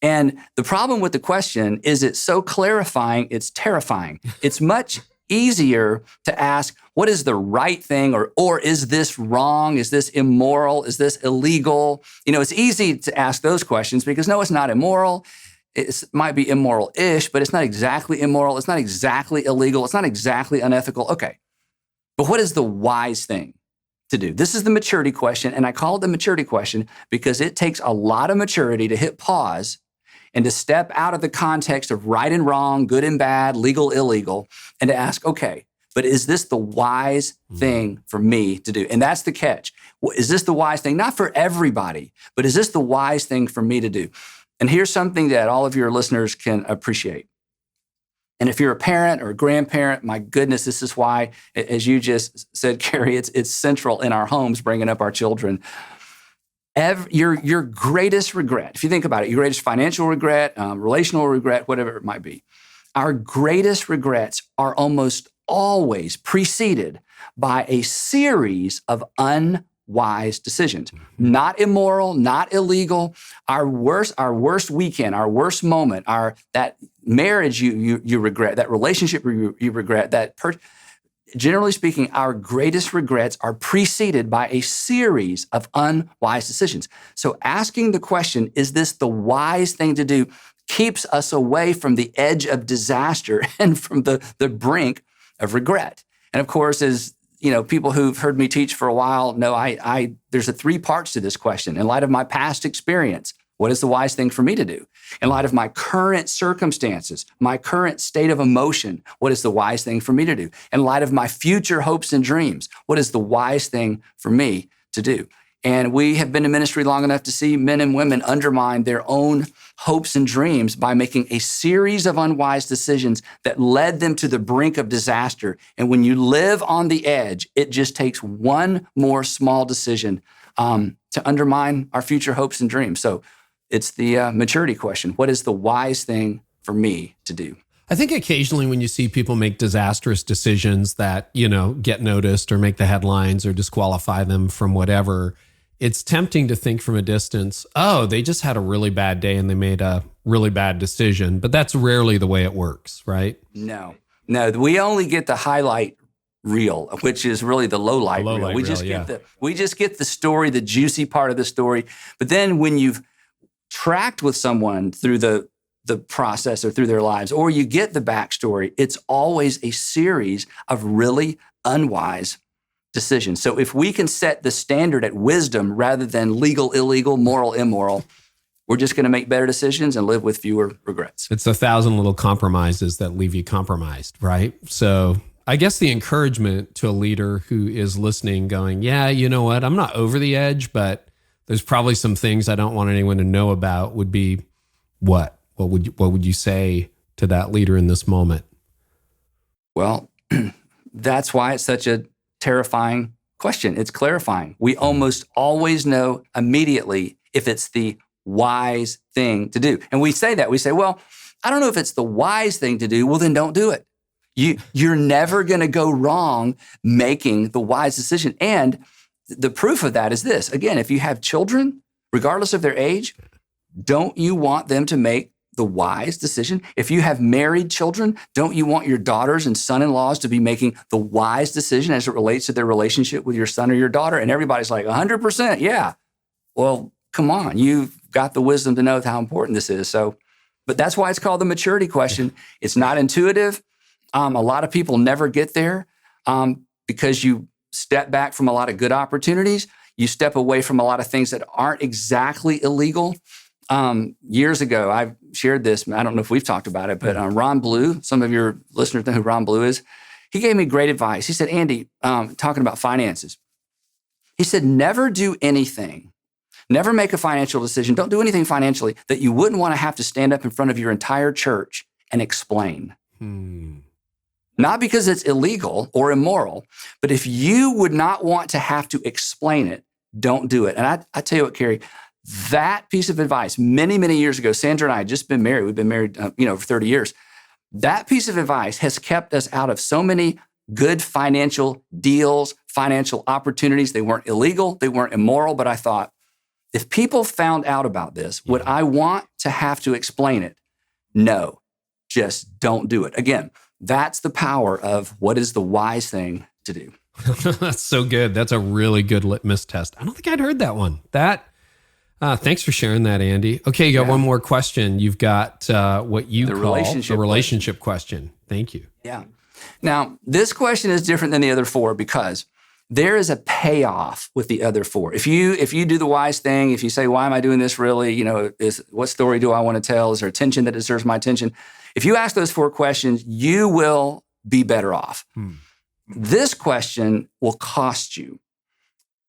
And the problem with the question is it's so clarifying, it's terrifying. It's much easier to ask, what is the right thing? Or is this wrong? Is this immoral? Is this illegal? It's easy to ask those questions because no, it's not immoral. It might be immoral-ish, but it's not exactly immoral. It's not exactly illegal. It's not exactly unethical. Okay. But what is the wise thing to do? This is the maturity question. And I call it the maturity question because it takes a lot of maturity to hit pause and to step out of the context of right and wrong, good and bad, legal, illegal, and to ask, okay, but is this the wise thing for me to do? And that's the catch. Is this the wise thing? Not for everybody, but is this the wise thing for me to do? And here's something that all of your listeners can appreciate. And if you're a parent or a grandparent, my goodness, this is why, as you just said, Carey, it's central in our homes, bringing up our children. Your greatest regret, if you think about it, your greatest financial regret, relational regret, whatever it might be, our greatest regrets are almost always preceded by a series of unwise decisions. Not immoral, not illegal. Our worst weekend, our worst moment, that marriage you regret, that relationship you regret, generally speaking, our greatest regrets are preceded by a series of unwise decisions. So asking the question, is this the wise thing to do, keeps us away from the edge of disaster and from the brink of regret. And of course, as people who've heard me teach for a while know, there's three parts to this question. In light of my past experience, what is the wise thing for me to do? In light of my current circumstances, my current state of emotion, what is the wise thing for me to do? In light of my future hopes and dreams, what is the wise thing for me to do? And we have been in ministry long enough to see men and women undermine their own hopes and dreams by making a series of unwise decisions that led them to the brink of disaster. And when you live on the edge, it just takes one more small decision to undermine our future hopes and dreams. So it's the maturity question. What is the wise thing for me to do? I think occasionally when you see people make disastrous decisions that, get noticed or make the headlines or disqualify them from whatever, it's tempting to think from a distance, oh, they just had a really bad day and they made a really bad decision. But that's rarely the way it works, right? No, we only get the highlight reel, which is really the low light reel. We just get the story, the juicy part of the story. But then when you've tracked with someone through the process or through their lives, or you get the backstory, it's always a series of really unwise decisions. So if we can set the standard at wisdom rather than legal, illegal, moral, immoral, we're just going to make better decisions and live with fewer regrets. It's 1,000 little compromises that leave you compromised, right? So I guess the encouragement to a leader who is listening going, yeah, you know what? I'm not over the edge, but there's probably some things I don't want anyone to know about would be what? What would you say to that leader in this moment? Well, that's why it's such a terrifying question. It's clarifying. We almost always know immediately if it's the wise thing to do. And we say that. We say, well, I don't know if it's the wise thing to do. Well, then don't do it. You're never going to go wrong making the wise decision. And the proof of that is this. Again, if you have children, regardless of their age, don't you want them to make the wise decision? If you have married children, don't you want your daughters and son-in-laws to be making the wise decision as it relates to their relationship with your son or your daughter? And everybody's like, 100%, yeah. Well, come on, you've got the wisdom to know how important this is. But that's why it's called the maturity question. It's not intuitive. A lot of people never get there because you step back from a lot of good opportunities. You step away from a lot of things that aren't exactly illegal. Years ago, I've shared this. I don't know if we've talked about it, but Ron Blue, some of your listeners know who Ron Blue is. He gave me great advice. He said, Andy, talking about finances, he said, never do anything, never make a financial decision. Don't do anything financially that you wouldn't want to have to stand up in front of your entire church and explain. Not because it's illegal or immoral, but if you would not want to have to explain it, don't do it. And I tell you what, Carey, that piece of advice, many, many years ago, Sandra and I had just been married. We've been married, for 30 years. That piece of advice has kept us out of so many good financial deals, financial opportunities. They weren't illegal. They weren't immoral. But I thought, if people found out about this, would I want to have to explain it? No, just don't do it. Again, that's the power of what is the wise thing to do. That's so good. That's a really good litmus test. I don't think I'd heard that one. Thanks for sharing that, Andy. Okay, you got one more question. You've got what you call the relationship question. Thank you. Yeah. Now, this question is different than the other four because there is a payoff with the other four. If you do the wise thing, if you say, why am I doing this really? What story do I want to tell? Is there attention that deserves my attention? If you ask those four questions, you will be better off. This question will cost you.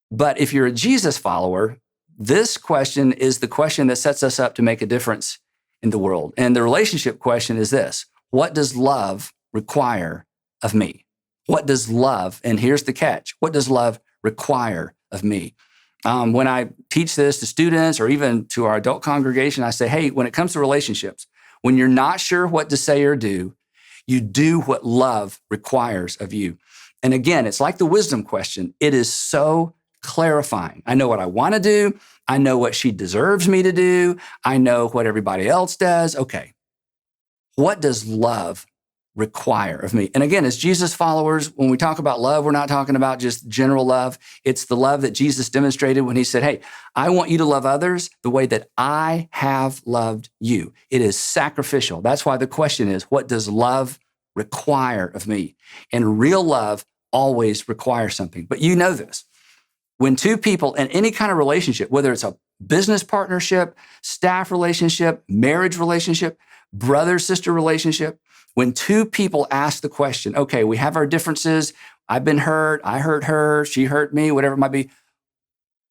But if you're a Jesus follower, this question is the question that sets us up to make a difference in the world. And the relationship question is this: what does love require of me? What does love, and here's the catch, what does love require of me? When I teach this to students or even to our adult congregation, I say, hey, when it comes to relationships, when you're not sure what to say or do, you do what love requires of you. And again, it's like the wisdom question. It is so clarifying. I know what I want to do. I know what she deserves me to do. I know what everybody else does. Okay. What does love require of me? And again, as Jesus followers, when we talk about love, we're not talking about just general love. It's the love that Jesus demonstrated when he said, hey, I want you to love others the way that I have loved you. It is sacrificial. That's why the question is, what does love require of me? And real love always requires something. But you know this. When two people in any kind of relationship, whether it's a business partnership, staff relationship, marriage relationship, brother-sister relationship, when two people ask the question, okay, we have our differences, I've been hurt, I hurt her, she hurt me, whatever it might be,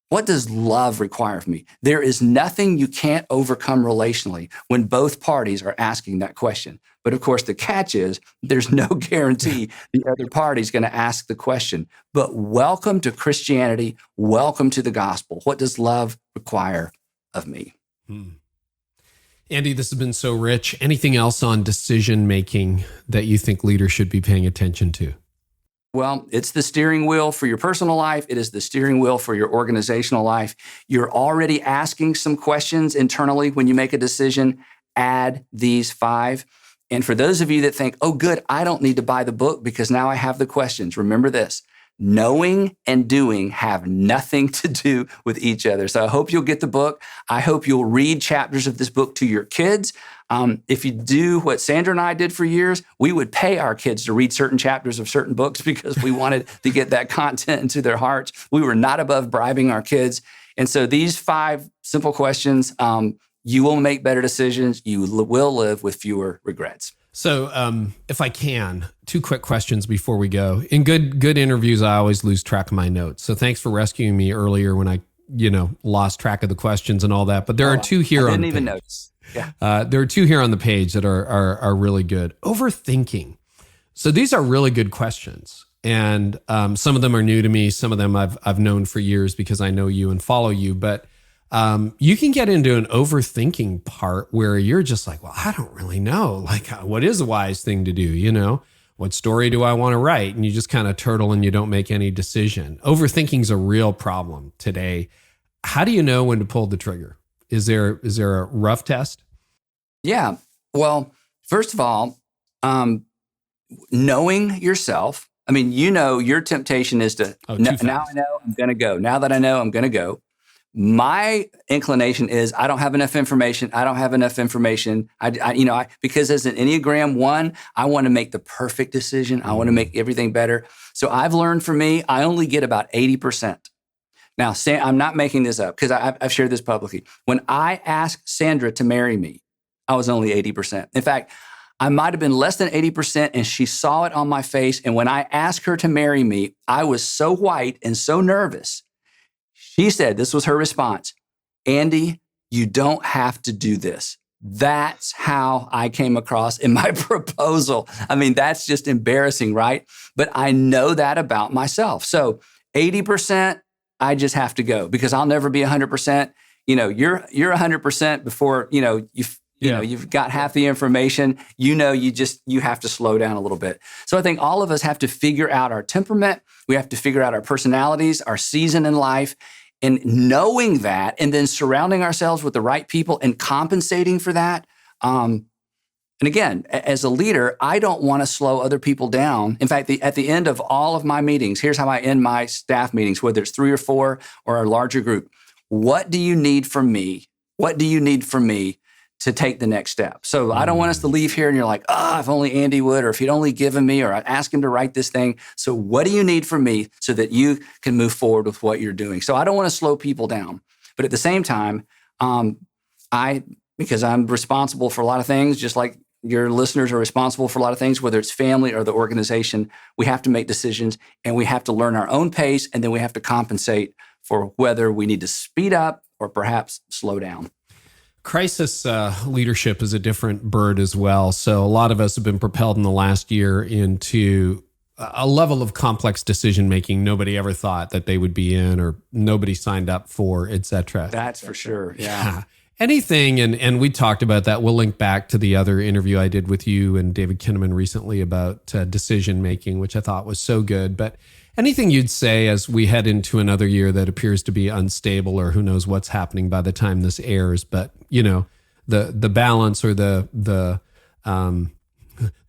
what does love require of me? There is nothing you can't overcome relationally when both parties are asking that question. But of course, the catch is there's no guarantee the other party is going to ask the question. But welcome to Christianity. Welcome to the gospel. What does love require of me? Andy, this has been so rich. Anything else on decision-making that you think leaders should be paying attention to? Well, it's the steering wheel for your personal life. It is the steering wheel for your organizational life. You're already asking some questions internally when you make a decision. Add these 5. And for those of you that think, oh, good, I don't need to buy the book because now I have the questions. Remember this: knowing and doing have nothing to do with each other. So I hope you'll get the book. I hope you'll read chapters of this book to your kids. If you do what Sandra and I did for years, we would pay our kids to read certain chapters of certain books because we wanted to get that content into their hearts. We were not above bribing our kids. And so these 5 simple questions, you will make better decisions. You will live with fewer regrets. So if I can, 2 quick questions before we go. In good interviews, I always lose track of my notes. So thanks for rescuing me earlier when I, lost track of the questions and all that. But there are 2 here on the page. I didn't even notice. Yeah. There are 2 here on the page that are really good. Overthinking. So these are really good questions. And some of them are new to me. Some of them I've known for years because I know you and follow you. But you can get into an overthinking part where you're just like, well, I don't really know. Like, what is a wise thing to do? What story do I want to write? And you just kind of turtle and you don't make any decision. Overthinking is a real problem today. How do you know when to pull the trigger? Is there a rough test? Yeah. Well, first of all, knowing yourself. I mean, your temptation is to, now I know I'm going to go. Now that I know I'm going to go. My inclination is I don't have enough information. Because as an Enneagram 1, I want to make the perfect decision. I want to make everything better. So I've learned for me, I only get about 80%. Now, I'm not making this up because I've shared this publicly. When I asked Sandra to marry me, I was only 80%. In fact, I might have been less than 80%, and she saw it on my face. And when I asked her to marry me, I was so white and so nervous. She said, this was her response: Andy, you don't have to do this. That's how I came across in my proposal. I mean, that's just embarrassing, right? But I know that about myself. So 80%, I just have to go because I'll never be 100%. You're 100% before, you've got half the information. You have to slow down a little bit. So I think all of us have to figure out our temperament. We have to figure out our personalities, our season in life. And knowing that, and then surrounding ourselves with the right people and compensating for that. And again, as a leader, I don't want to slow other people down. In fact, at the end of all of my meetings, here's how I end my staff meetings, whether it's 3 or 4 or a larger group. What do you need from me? What do you need from me to take the next step? So I don't want us to leave here and you're like, if only Andy would, or if he'd only given me, or I'd ask him to write this thing. So what do you need from me so that you can move forward with what you're doing? So I don't want to slow people down. But at the same time, because I'm responsible for a lot of things, just like your listeners are responsible for a lot of things, whether it's family or the organization, we have to make decisions and we have to learn our own pace, and then we have to compensate for whether we need to speed up or perhaps slow down. Crisis leadership is a different bird as well. So a lot of us have been propelled in the last year into a level of complex decision-making nobody ever thought that they would be in, or nobody signed up for, et cetera. That's for sure. Yeah. Anything, and we talked about that. We'll link back to the other interview I did with you and David Kinnaman recently about decision-making, which I thought was so good. But anything you'd say as we head into another year that appears to be unstable, or who knows what's happening by the time this airs, but the balance or the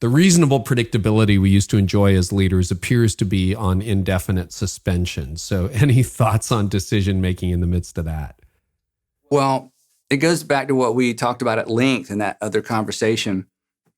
reasonable predictability we used to enjoy as leaders appears to be on indefinite suspension. So any thoughts on decision-making in the midst of that? Well, it goes back to what we talked about at length in that other conversation.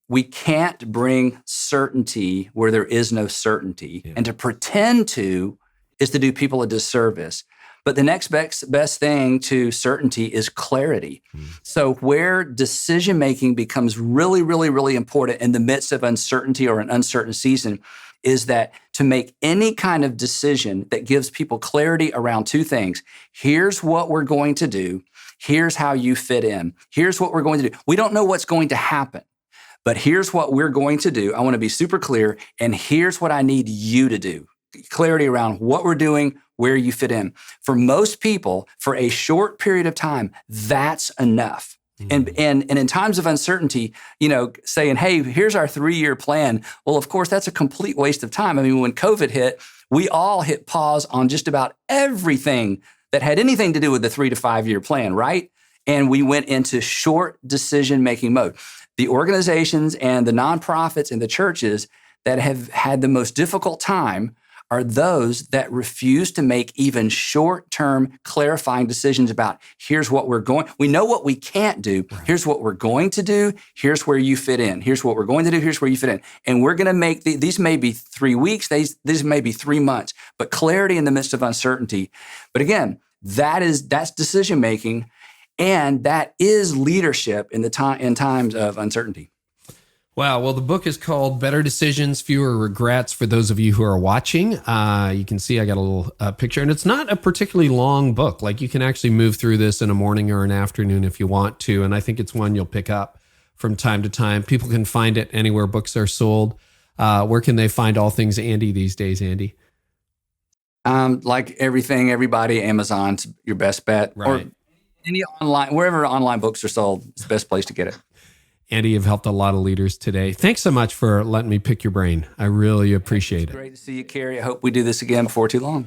We can't bring certainty where there is no certainty. Yeah. And to pretend to is to do people a disservice. But the next best thing to certainty is clarity. So where decision-making becomes really, really, really important in the midst of uncertainty or an uncertain season is that to make any kind of decision that gives people clarity around 2 things. Here's what we're going to do. Here's how you fit in. Here's what we're going to do. We don't know what's going to happen, but here's what we're going to do. I want to be super clear, and here's what I need you to do. Clarity around what we're doing, where you fit in. For most people, for a short period of time, that's enough. And in times of uncertainty, saying, hey, here's our 3-year plan. Well, of course, that's a complete waste of time. I mean, when COVID hit, we all hit pause on just about everything that had anything to do with the 3 to 5 year plan, right? And we went into short decision-making mode. The organizations and the nonprofits and the churches that have had the most difficult time are those that refuse to make even short-term clarifying decisions about here's what we're going. We know what we can't do. Right. Here's what we're going to do. Here's where you fit in. Here's what we're going to do. Here's where you fit in. And we're going to make these may be 3 weeks. These may be 3 months. But clarity in the midst of uncertainty. But again, that's decision-making, and that is leadership in times of uncertainty. Wow. Well, the book is called Better Decisions, Fewer Regrets. For those of you who are watching, you can see I got a little picture, and it's not a particularly long book. Like, you can actually move through this in a morning or an afternoon if you want to. And I think it's one you'll pick up from time to time. People can find it anywhere books are sold. Where can they find all things Andy these days, Andy? Like everything, everybody, Amazon's your best bet. Right. Or any online, wherever online books are sold, it's the best place to get it. Andy, you've helped a lot of leaders today. Thanks so much for letting me pick your brain. I really appreciate it. Great to see you, Carey. I hope we do this again before too long.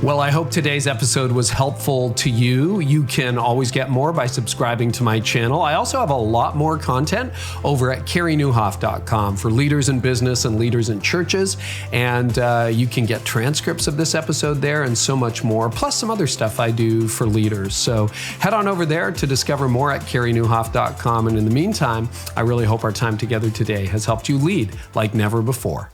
Well, I hope today's episode was helpful to you. You can always get more by subscribing to my channel. I also have a lot more content over at CareyNieuwhof.com for leaders in business and leaders in churches. And you can get transcripts of this episode there and so much more, plus some other stuff I do for leaders. So head on over there to discover more at CareyNieuwhof.com. And in the meantime, I really hope our time together today has helped you lead like never before.